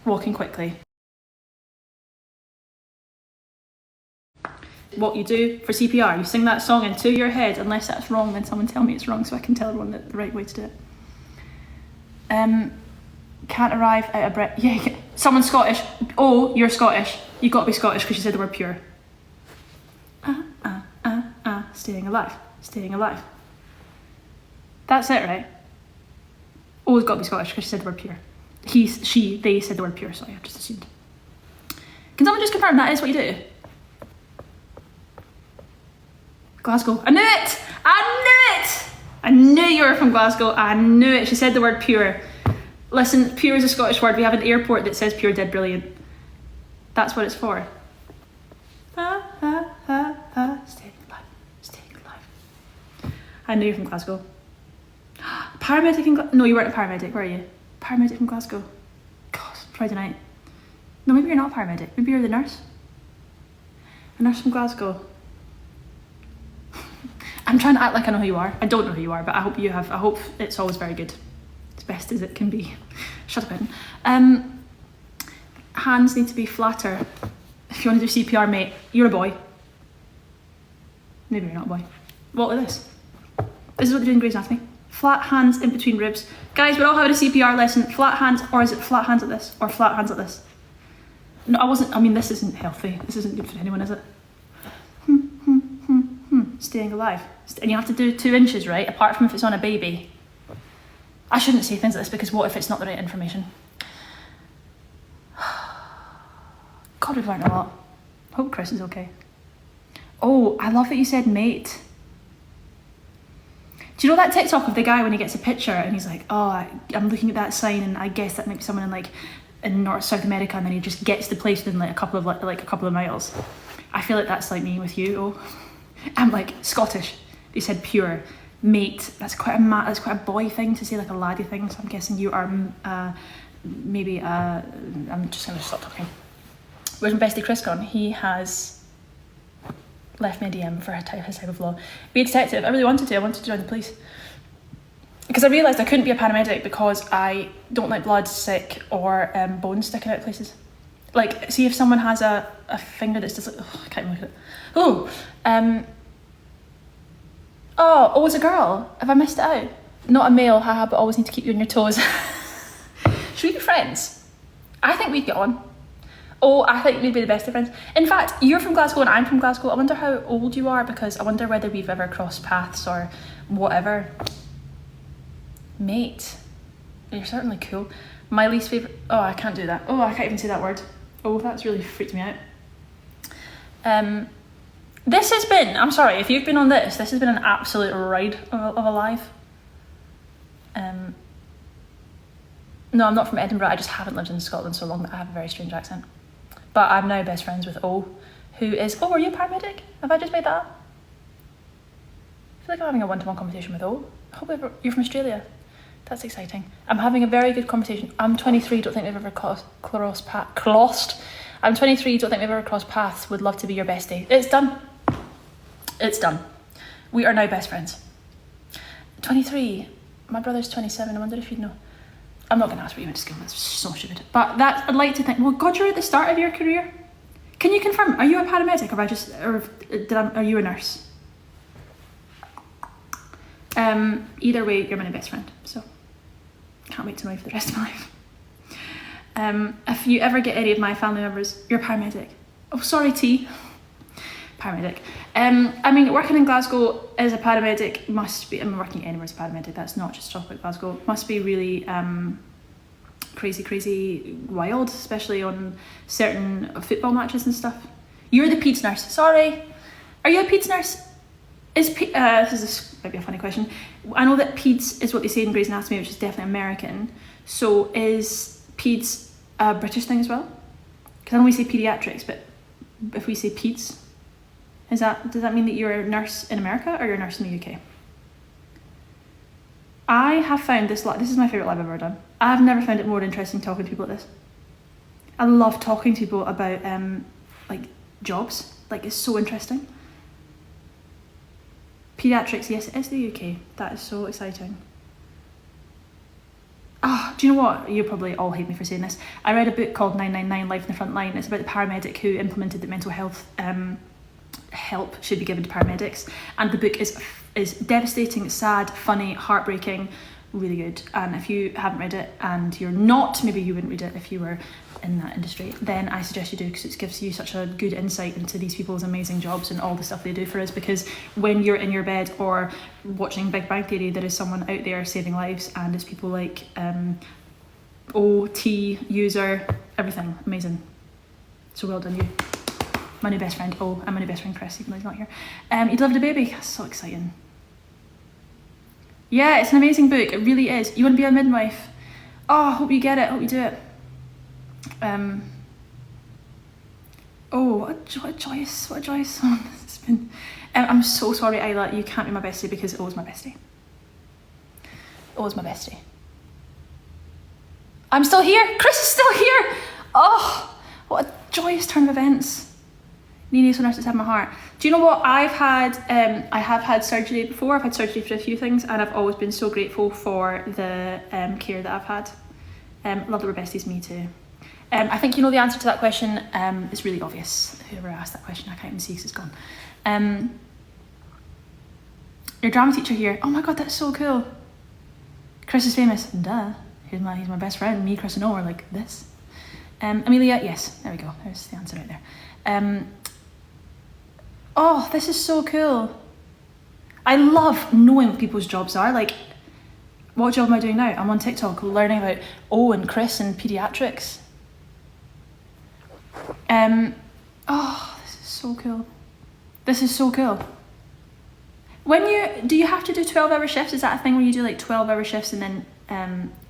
Walking quickly. What you do for CPR, you sing that song into your head. Unless that's wrong, then someone tell me it's wrong so I can tell everyone the right way to do it. Can't arrive out of breath. Yeah, someone's Scottish. Oh, you're Scottish. You've got to be Scottish because you said the word pure. Staying alive. Staying alive. That's it, right? Oh, it's got to be Scottish because she said the word pure. They said the word pure, sorry, I've just assumed. Can someone just confirm that is what you do? Glasgow. I knew it! I knew it! I knew you were from Glasgow. I knew it. She said the word pure. Listen, pure is a Scottish word. We have an airport that says pure dead brilliant. That's what it's for. Staying alive. Staying alive. I knew you're from Glasgow. Paramedic in Glasgow? No, you weren't a paramedic, were you? Paramedic from Glasgow. God, Friday night. No, maybe you're not a paramedic. Maybe you're the nurse. A nurse from Glasgow. I'm trying to act like I know who you are. I don't know who you are, but I hope you have. I hope it's always very good. As best as it can be. Shut up, Erin. Hands need to be flatter. If you want to do CPR, mate, you're a boy. Maybe you're not a boy. What with this? This is what they do in Grey's Anatomy. Flat hands in between ribs. Guys, we're all having a CPR lesson. Flat hands, or is it flat hands like this? Or flat hands like this? No, I mean, this isn't healthy. This isn't good for anyone, is it? Staying alive. And you have to do 2 inches, right? Apart from if it's on a baby. I shouldn't say things like this because what if it's not the right information? God, we've learned a lot. Hope Chris is okay. Oh, I love that you said mate. Do you know that TikTok of the guy when he gets a picture and he's like, oh, I'm looking at that sign and I guess that might be someone in North South America, and then he just gets the place within a couple of miles. I feel like that's like me with you. Oh, I'm like Scottish. They said pure mate. That's quite a boy thing to say, like a laddie thing. So I'm guessing you are maybe. I'm just gonna stop talking. Where's my bestie Chris gone? He has left me a DM for his type of law. Be a detective. I really wanted to. I wanted to join the police because I realised I couldn't be a paramedic because I don't like blood, sick, or bones sticking out places. Like, see if someone has a finger that's just like, oh, I can't even look at it. Oh, it's a girl. Have I missed it out? Not a male, haha, but always need to keep you on your toes. Should we be friends? I think we'd get on. Oh, I think we'd be the best of friends. In fact, you're from Glasgow and I'm from Glasgow. I wonder how old you are because I wonder whether we've ever crossed paths or whatever. Mate, you're certainly cool. My least favourite... Oh, I can't do that. Oh, I can't even say that word. Oh, that's really freaked me out. This has been... I'm sorry, if you've been on this has been an absolute ride of a life. No, I'm not from Edinburgh. I just haven't lived in Scotland so long that I have a very strange accent. But I'm now best friends with O, who is... Oh, are you a paramedic? Have I just made that up? I feel like I'm having a one-to-one conversation with O. I hope you're from Australia. That's exciting. I'm having a very good conversation. I'm 23, don't think we've ever crossed. I'm 23, don't think we've ever crossed paths. Would love to be your bestie. It's done. It's done. We are now best friends. 23. My brother's 27. I wonder if you'd know. I'm not going to ask what you went to school. That's so stupid. But that's, I'd like to think, well, God, you're at the start of your career. Can you confirm? Are you a paramedic, or are you a nurse? Either way, you're my best friend. So Can't wait to know for the rest of my life. If you ever get any of my family members, you're a paramedic. Oh, sorry, T. Paramedic. I mean, working in Glasgow as a paramedic must be, I mean, working anywhere as a paramedic, that's not just talk about Glasgow, must be really crazy wild, especially on certain football matches and stuff. You're the peds nurse. Sorry. Are you a peds nurse? This might be a funny question. I know that peds is what they say in Grey's Anatomy, which is definitely American. So is peds a British thing as well? Because I know we say pediatrics, but if we say peds, does that mean that you're a nurse in America or you're a nurse in the UK? I have found this is my favourite live I've ever done. I've never found it more interesting talking to people like this. I love talking to people about like jobs. Like, it's so interesting. Pediatrics, yes, it is the UK. That is so exciting. Oh, do you know what? You probably all hate me for saying this. I read a book called 999 Life in the Front Line. It's about the paramedic who implemented that mental health help should be given to paramedics. And the book is devastating, sad, funny, heartbreaking, really good. And if you haven't read it and you're not, maybe you wouldn't read it if you were in that industry, then I suggest you do, because it gives you such a good insight into these people's amazing jobs and all the stuff they do for us. Because when you're in your bed or watching Big Bang Theory, there is someone out there saving lives, and it's people like OT, user, everything, amazing. So well done you. My new best friend, and my new best friend Chris, even though he's not here. You delivered a baby, that's so exciting. Yeah, it's an amazing book, it really is. You want to be a midwife? Oh, hope you get it, hope you do it. What a joyous song this has been. I'm so sorry, Isla, you can't be my bestie because O's my bestie. O's my bestie. I'm still here, Chris is still here! Oh, what a joyous turn of events. Needy so nurses have my heart. Do you know what? I have had surgery before. I've had surgery for a few things, and I've always been so grateful for the care that I've had. Love that we're besties, me too. I think you know the answer to that question. It's really obvious. Whoever asked that question, I can't even see because it's gone. Your drama teacher here. Oh my god, that's so cool. Chris is famous. Duh. He's my best friend. Me, Chris, and O are like this. Amelia, yes. There we go. There's the answer right there. Oh, this is so cool. I love knowing what people's jobs are. Like, what job am I doing now? I'm on TikTok learning about O and Chris and pediatrics. This is so cool. This is so cool. Do you have to do 12-hour shifts? Is that a thing where you do like 12-hour shifts and then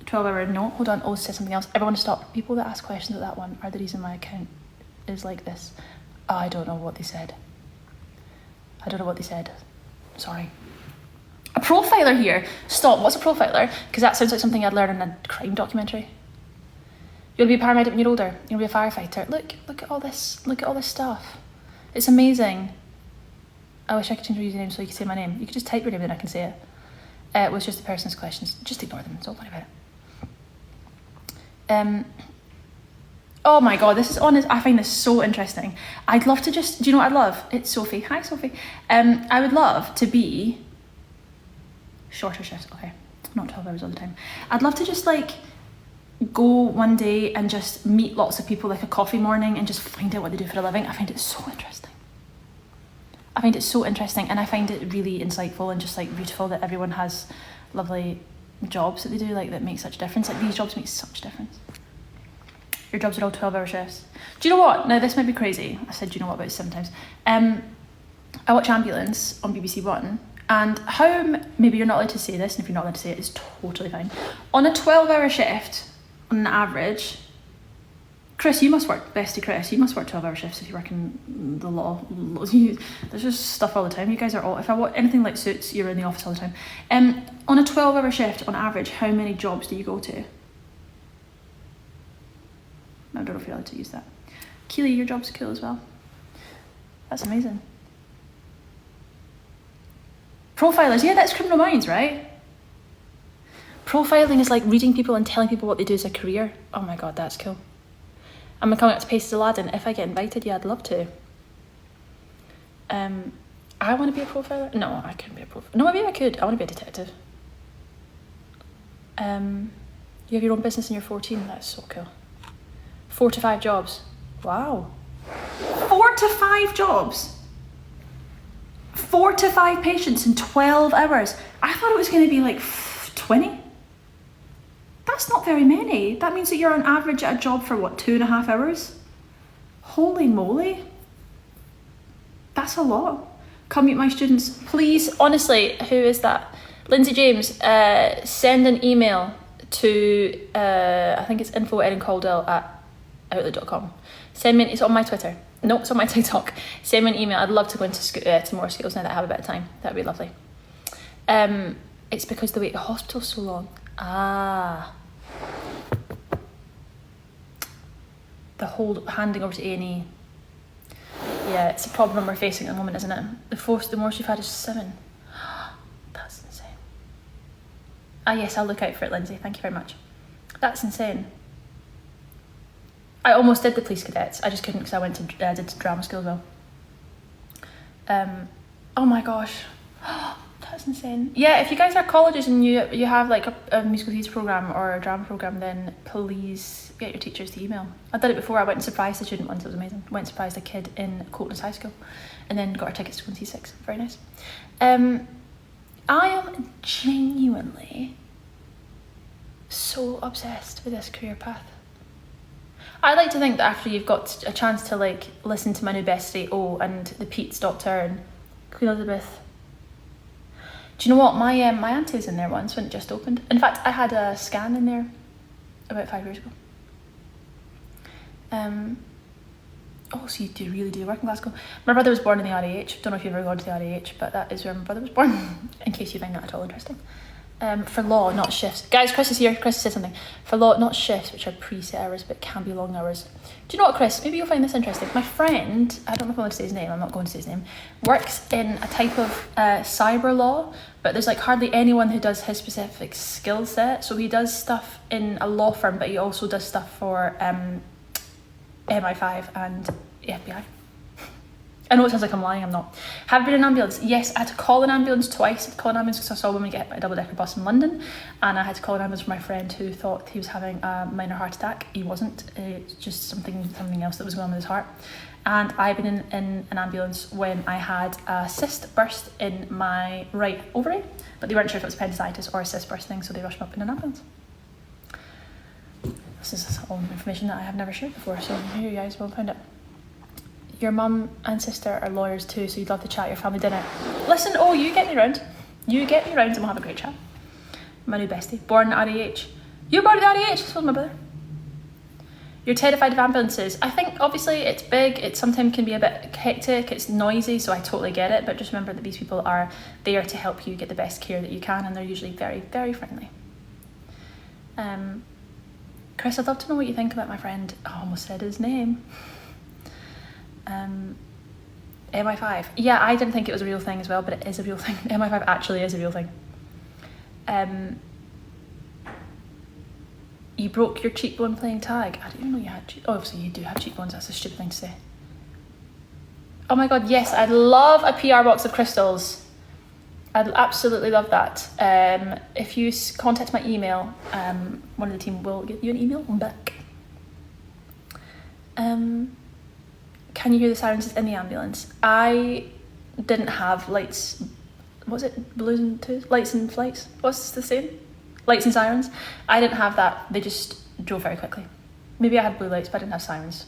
12-hour, no, hold on, O said something else. Everyone stop. People that ask questions at that one are the reason my account is like this. Oh, I don't know what they said. Sorry. A profiler here. Stop, what's a profiler? Because that sounds like something I'd learn in a crime documentary. You'll be a paramedic when you're older. You'll be a firefighter. Look at all this. Look at all this stuff. It's amazing. I wish I could change my username so you could say my name. You could just type your name and I can say it. It was just the person's questions. Just ignore them. Don't worry about it. Oh my god, this is honest. I find this so interesting. I'd love to do you know what I'd love? It's Sophie. Hi, Sophie. I would love to be shorter shifts. Okay, not 12 hours all the time. I'd love to just like go one day and just meet lots of people, like a coffee morning, and just find out what they do for a living. I find it so interesting. And I find it really insightful and just like beautiful that everyone has lovely jobs that they do, like that make such a difference. Like these jobs make such a difference. Your jobs are all 12-hour shifts. Do you know what? Now this might be crazy. I said do you know what about 7 times. I watch Ambulance on BBC One, and maybe you're not allowed to say this, and if you're not allowed to say it, it's totally fine. On a 12-hour shift, on an average, Chris, you must work 12-hour shifts if you work in the law. There's just stuff all the time. You guys are all, if I want anything like Suits, you're in the office all the time. On a 12-hour shift, on average, how many jobs do you go to? I don't know if you're allowed to use that. Keely, your job's cool as well. That's amazing. Profilers, yeah, that's Criminal Minds, right? Profiling is like reading people and telling people what they do as a career. Oh my god, that's cool. I'm coming up to Paces Aladdin. If I get invited, yeah, I'd love to. I want to be a profiler. No, I couldn't be a profiler. No, maybe I could. I want to be a detective. You have your own business and you're 14. That's so cool. 4 to 5 jobs. Wow. 4 to 5 jobs. 4 to 5 patients in 12 hours. I thought it was going to be like 20. That's not very many. That means that you're on average at a job for what, 2.5 hours? Holy moly. That's a lot. Come meet my students. Please, honestly, who is that? Lindsay James, send an email to, I think it's info@erincaldwell@outlook.com. Send me, it's on my Twitter. No, it's on my TikTok. Send me an email. I'd love to go into to more schools now that I have a bit of time. That'd be lovely. It's because the wait to hospital's so long. The whole handing over to A&E. Yeah, it's a problem we're facing at the moment, isn't it? The most you've had is 7. That's insane. Yes, I'll look out for it, Lindsay. Thank you very much. That's insane. I almost did the police cadets. I just couldn't because I went to did drama school as well. Oh my gosh. That's insane. Yeah, if you guys are colleges and you have like a musical theatre programme or a drama programme, then please get your teachers to email. I did it before. I went and surprised a student once. It was amazing. Went and surprised a kid in Coltness High School and then got our tickets to go and see 6. Very nice. I am genuinely so obsessed with this career path. I like to think that after you've got a chance to like listen to my new bestie, and the Pete's Doctor and Queen Elizabeth. Do you know what? My auntie was in there once when it just opened. In fact, I had a scan in there about 5 years ago. So you really do work in Glasgow. My brother was born in the RAH. Don't know if you've ever gone to the RAH, but that is where my brother was born, in case you find that at all interesting. For law, not shifts. Guys, Chris is here. Chris said something. For law, not shifts, which are preset hours, but can be long hours. Do you know what, Chris? Maybe you'll find this interesting. My friend, I don't know if I want to say his name, I'm not going to say his name, works in a type of cyber law, but there's like hardly anyone who does his specific skill set. So he does stuff in a law firm, but he also does stuff for MI5 and FBI. I know it sounds like I'm lying, I'm not. Have you been in an ambulance? Yes, I had to call an ambulance twice. I had to call an ambulance because I saw a woman get hit by a double-decker bus in London, and I had to call an ambulance for my friend who thought he was having a minor heart attack. He wasn't. It's just something else that was going on with his heart. And I've been in an ambulance when I had a cyst burst in my right ovary, but they weren't sure if it was appendicitis or a cyst bursting, so they rushed me up in an ambulance. This is all information that I have never shared before, so here you guys will find it. Your mum and sister are lawyers too, so you'd love to chat at your family dinner. Listen, you get me round. You get me round and we'll have a great chat. My new bestie, born at RAH. You were born at RAH, so was my brother. You're terrified of ambulances. I think obviously it's big, it sometimes can be a bit hectic, it's noisy, so I totally get it, but just remember that these people are there to help you get the best care that you can, and they're usually very, very friendly. Chris, I'd love to know what you think about my friend. I almost said his name. MI5. Yeah, I didn't think it was a real thing as well, but it is a real thing. MI5 actually is a real thing. You broke your cheekbone playing tag. I didn't even know you had obviously you do have cheekbones, that's a stupid thing to say. Oh my god, yes, I'd love a PR box of crystals. I'd absolutely love that. If you contact my email, one of the team will get you an email back. Can you hear the sirens in the ambulance? I didn't have lights. What's it? Blues and twos? Lights and flights? What's the same? Lights and sirens? I didn't have that. They just drove very quickly. Maybe I had blue lights, but I didn't have sirens.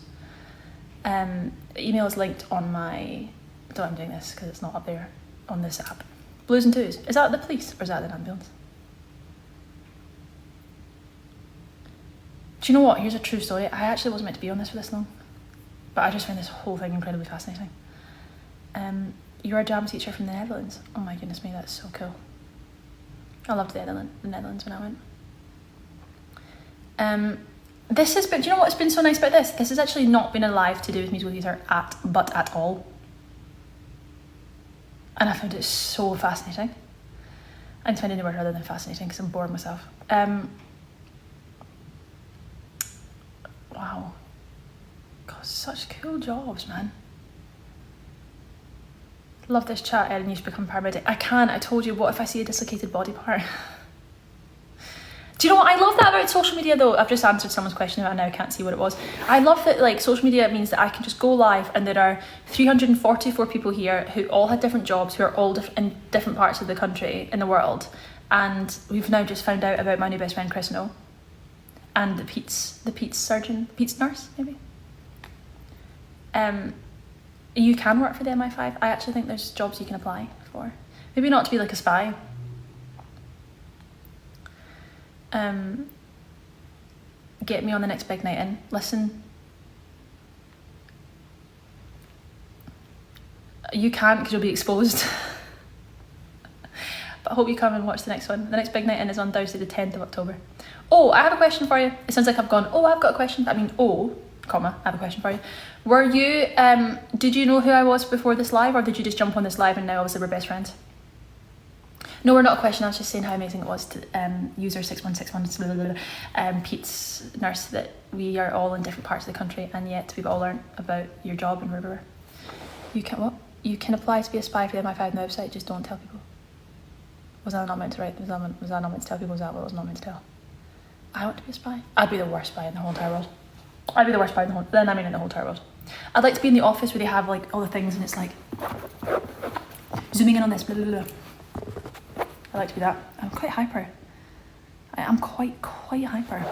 The email is linked on my... I don't know why I'm doing this because it's not up there on this app. Blues and twos. Is that the police or is that an ambulance? Do you know what? Here's a true story. I actually wasn't meant to be on this for this long, but I just found this whole thing incredibly fascinating. You're a drama teacher from the Netherlands. Oh my goodness me, that's so cool. I loved the Netherlands when I went. This has been, do you know what's been so nice about this? This has actually not been a live to do with musical theatre at all. And I found it so fascinating. I didn't find any word other than fascinating because I'm bored myself. Wow. God, such cool jobs, man. Love this chat, Erin, you should become a paramedic. I can, I told you, what if I see a dislocated body part? Do you know what I love that about social media though? I've just answered someone's question and I now can't see what it was. I love that like social media means that I can just go live and there are 344 people here who all had different jobs, who are all in different parts of the country, in the world. And we've now just found out about my new best friend Chris and O. And the Pete's surgeon, Pete's nurse maybe. You can work for the MI5. I actually think there's jobs you can apply for. Maybe not to be like a spy. Get me on the next big night in. Listen. You can't because you'll be exposed. But I hope you come and watch the next one. The next big night in is on Thursday the 10th of October. Oh, I have a question for you. It sounds like I've gone, oh, I've got a question. I mean, oh, comma, I have a question for you. Were you, did you know who I was before this live, or did you just jump on this live and now obviously we're best friends? No, we're not a question. I was just saying how amazing it was to user 6161 Pete's nurse, that we are all in different parts of the country and yet we've all learned about your job and wherever. You can what? You can apply to be a spy for the MI5 on the website, just don't tell people. Was I not meant to write? Was I not meant to tell people? Was that what I was not meant to tell? I want to be a spy. I'd be the worst spy in the whole entire world. I'd be the worst spy in the whole, then I mean in the whole entire world. I'd like to be in the office where they have like all the things and it's like zooming in on this, blah, blah, blah. I like to be that. I'm quite hyper. I am quite hyper.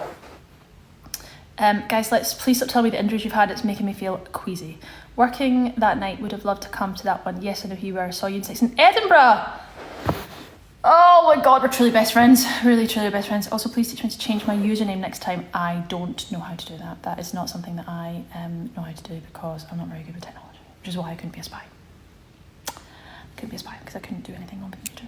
Guys, please stop telling me the injuries you've had. It's making me feel queasy. Working that night, would have loved to come to that one. Yes, I know who you were. I saw you in 6 in Edinburgh. Oh my god, we're truly best friends. Really, truly best friends. Also, please teach me to change my username next time. I don't know how to do that. That is not something that I know how to do because I'm not very good with technology, which is why I couldn't be a spy. I couldn't be a spy because I couldn't do anything on the computer.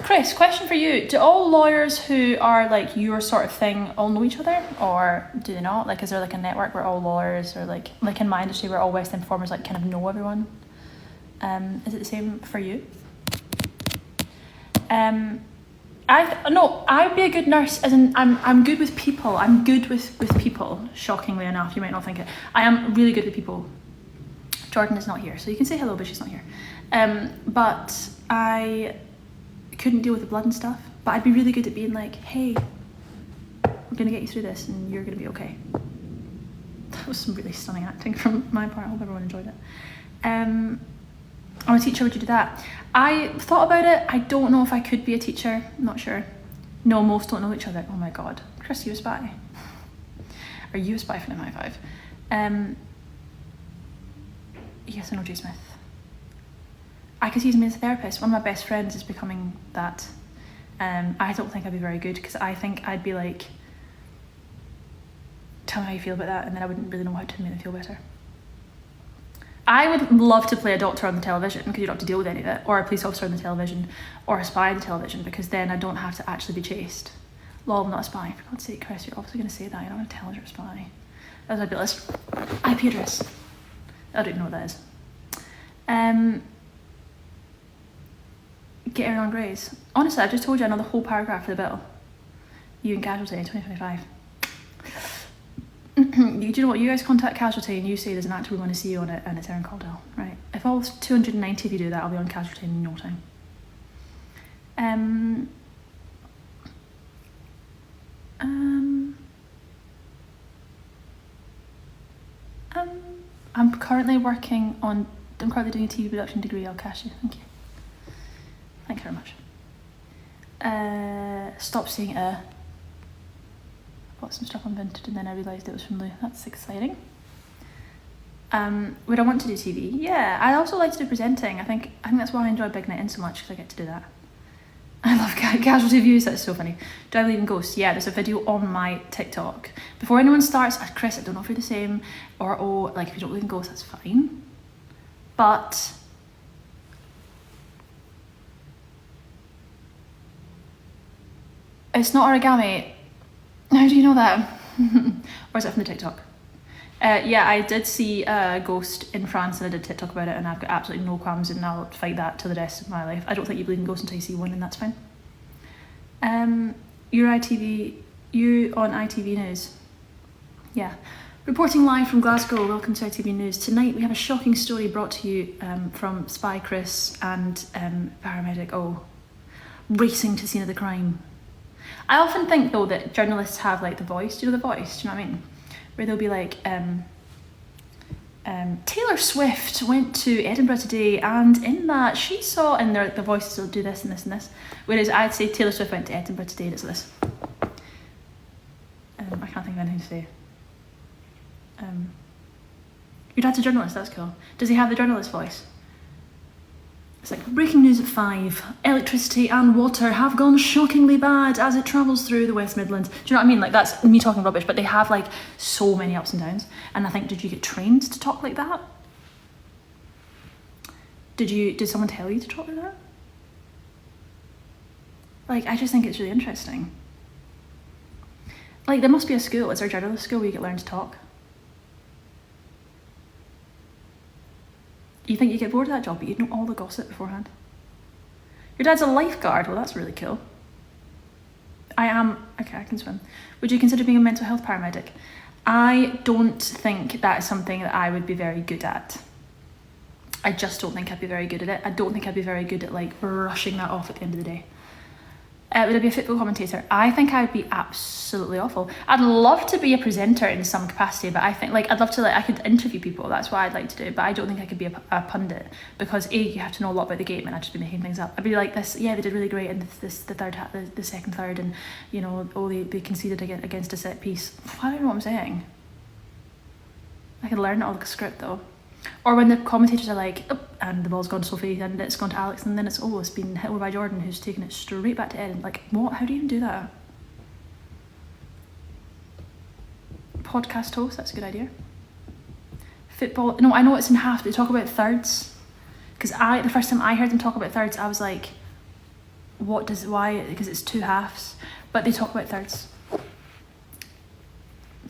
Chris, question for you. Do all lawyers who are like your sort of thing all know each other, or do they not? Like, is there like a network where all lawyers, or like in my industry where all West End performers like kind of know everyone? Is it the same for you? I'd be a good nurse, as in I'm good with people. I'm good with people, shockingly enough. You might not think it. I am really good with people. Jordan is not here, so you can say hello, but she's not here. But I couldn't deal with the blood and stuff, but I'd be really good at being like, hey, we're gonna get you through this and you're gonna be okay. That was some really stunning acting from my part. I hope everyone enjoyed it. I'm a teacher, would you do that? I thought about it. I don't know if I could be a teacher. I'm not sure. No, most don't know each other. Oh my god. Chris, are you a spy? Are you a spy for MI5? Yes, I know Jay Smith. I could see him as a therapist. One of my best friends is becoming that. I don't think I'd be very good because I think I'd be like, tell me how you feel about that, and then I wouldn't really know how to make them feel better. I would love to play a doctor on the television because you don't have to deal with any of it, or a police officer on the television, or a spy on the television, because then I don't have to actually be chased. Lol, I'm not a spy. For God's sake, Chris, you're obviously going to say that. You're not going to tell us you're a spy. That was my bit list. IP address. I don't even know what that is. Get Erin on Grays. Honestly, I just told you another whole paragraph for the bill. You and Casualty in 2025. Do you know what? You guys contact Casualty and you say there's an actor we want to see you on it and it's Erin Caldwell, right? If all 290 of you do that, I'll be on Casualty in no time. I'm currently doing a TV production degree. I'll cash you. Thank you. Thank you very much. Stop saying I bought some stuff on Vinted and then I realised it was from Lou. That's exciting. Would I want to do TV? Yeah, I also like to do presenting. I think that's why I enjoy Big Night In so much, because I get to do that. I love Casualty views, that's so funny. Do I believe in ghosts? Yeah, there's a video on my TikTok. Before anyone starts, Chris, I don't know if you're the same, or like if you don't believe in ghosts, that's fine. But it's not origami. How do you know that? Or is it from the TikTok? Yeah, I did see a ghost in France and I did TikTok about it, and I've got absolutely no qualms and I'll fight that till the rest of my life. I don't think you believe in ghosts until you see one, and that's fine. You on ITV News. Yeah. Reporting live from Glasgow, welcome to ITV News. Tonight we have a shocking story brought to you from Spy Chris and Paramedic O. racing to the scene of the crime. I often think though that journalists have like The Voice. Do you know The Voice? Do you know what I mean? Where they'll be like, Taylor Swift went to Edinburgh today, and in that she saw, and the voices will do this and this and this. Whereas I'd say Taylor Swift went to Edinburgh today, and it's this. I can't think of anything to say. Your dad's a journalist, that's cool. Does he have the journalist voice? It's like, breaking news at 5. Electricity and water have gone shockingly bad as it travels through the West Midlands. Do you know what I mean? Like, that's me talking rubbish, but they have like so many ups and downs. And I think, did you get trained to talk like that? Did someone tell you to talk like that? Like, I just think it's really interesting. Like, there must be a school, it's our journalist school where you get learned to talk. You think you get bored of that job, but you'd know all the gossip beforehand. Your dad's a lifeguard. Well, that's really cool. I can swim. Would you consider being a mental health paramedic? I don't think that is something that I would be very good at. I just don't think I'd be very good at it. I don't think I'd be very good at like brushing that off at the end of the day. Would I be a football commentator? I think I would be absolutely awful. I'd love to be a presenter in some capacity, but I think like I'd love to I could interview people. That's what I'd like to do. But I don't think I could be a pundit because you have to know a lot about the game, and I'd just be making things up. I'd be like this. Yeah, they did really great in the second third, and you know, they conceded against a set piece. I don't know what I'm saying. I could learn it all like a script though. Or when the commentators are like, oh, and the ball's gone to Sophie and it's gone to Alex, and then it's been hit over by Jordan, who's taken it straight back to Erin. Like, what? How do you even do that? Podcast host, that's a good idea. Football, no, I know it's in half, but they talk about thirds. Because the first time I heard them talk about thirds, I was like, why? Because it's 2 halves. But they talk about thirds.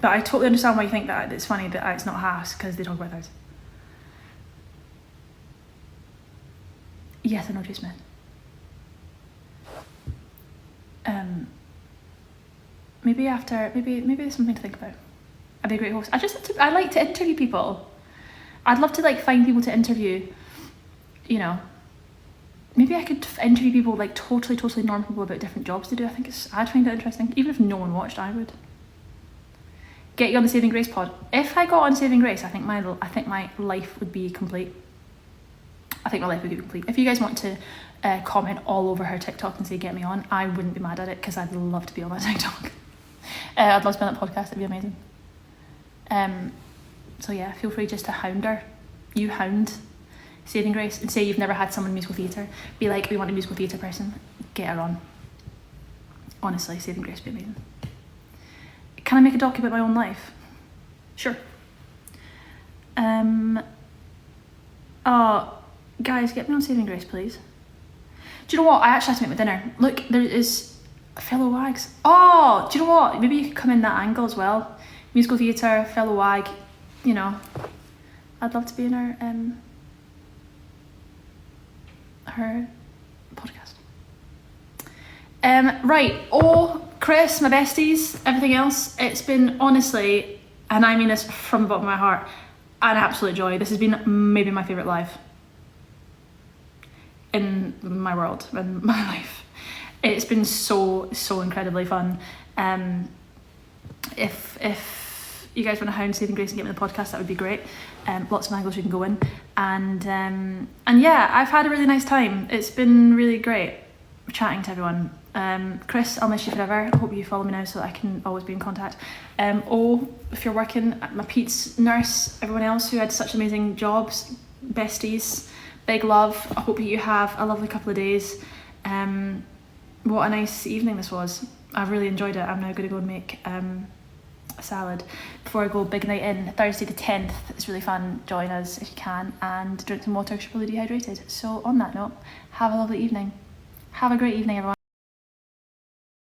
But I totally understand why you think that it's funny that it's not halves, because they talk about thirds. Yes, I know Jay Smith. Maybe there's something to think about. I'd be a great host. I like to interview people. I'd love to like find people to interview. You know, maybe I could interview people like totally normal people about different jobs to do. I'd find it interesting. Even if no one watched, I would. Get you on the Saving Grace pod. If I got on Saving Grace, I think my life would be complete. If you guys want to comment all over her TikTok and say get me on, I wouldn't be mad at it because I'd love to be on that TikTok. I'd love to be on that podcast, it'd be amazing. So yeah, feel free just to hound her. You hound Saving Grace and say you've never had someone in musical theatre. Be like, we want a musical theatre person. Get her on. Honestly, Saving Grace would be amazing. Can I make a doc about my own life? Sure. Guys, get me on Saving Grace, please. Do you know what? I actually have to make my dinner. Look, there is fellow wags. Oh, do you know what? Maybe you could come in that angle as well. Musical theatre, fellow wag. You know, I'd love to be in her podcast. Right. Oh, Chris, my besties, everything else. It's been honestly, and I mean this from the bottom of my heart, an absolute joy. This has been maybe my favourite live in my world, in my life. It's been so incredibly fun. If you guys want to hound Saving Grace and get me the podcast, that would be great. Lots of angles you can go in, and yeah, I've had a really nice time. It's been really great chatting to everyone. Chris, I'll miss you forever. I hope you follow me now so that I can always be in contact. If you're working, my Pete's nurse, everyone else who had such amazing jobs, besties, big love. I hope you have a lovely couple of days. What a nice evening this was. I really enjoyed it. I'm now going to go and make a salad before I go big night in. Thursday the 10th. It's really fun. Join us if you can and drink some water because you're probably dehydrated. So on that note, have a lovely evening. Have a great evening, everyone.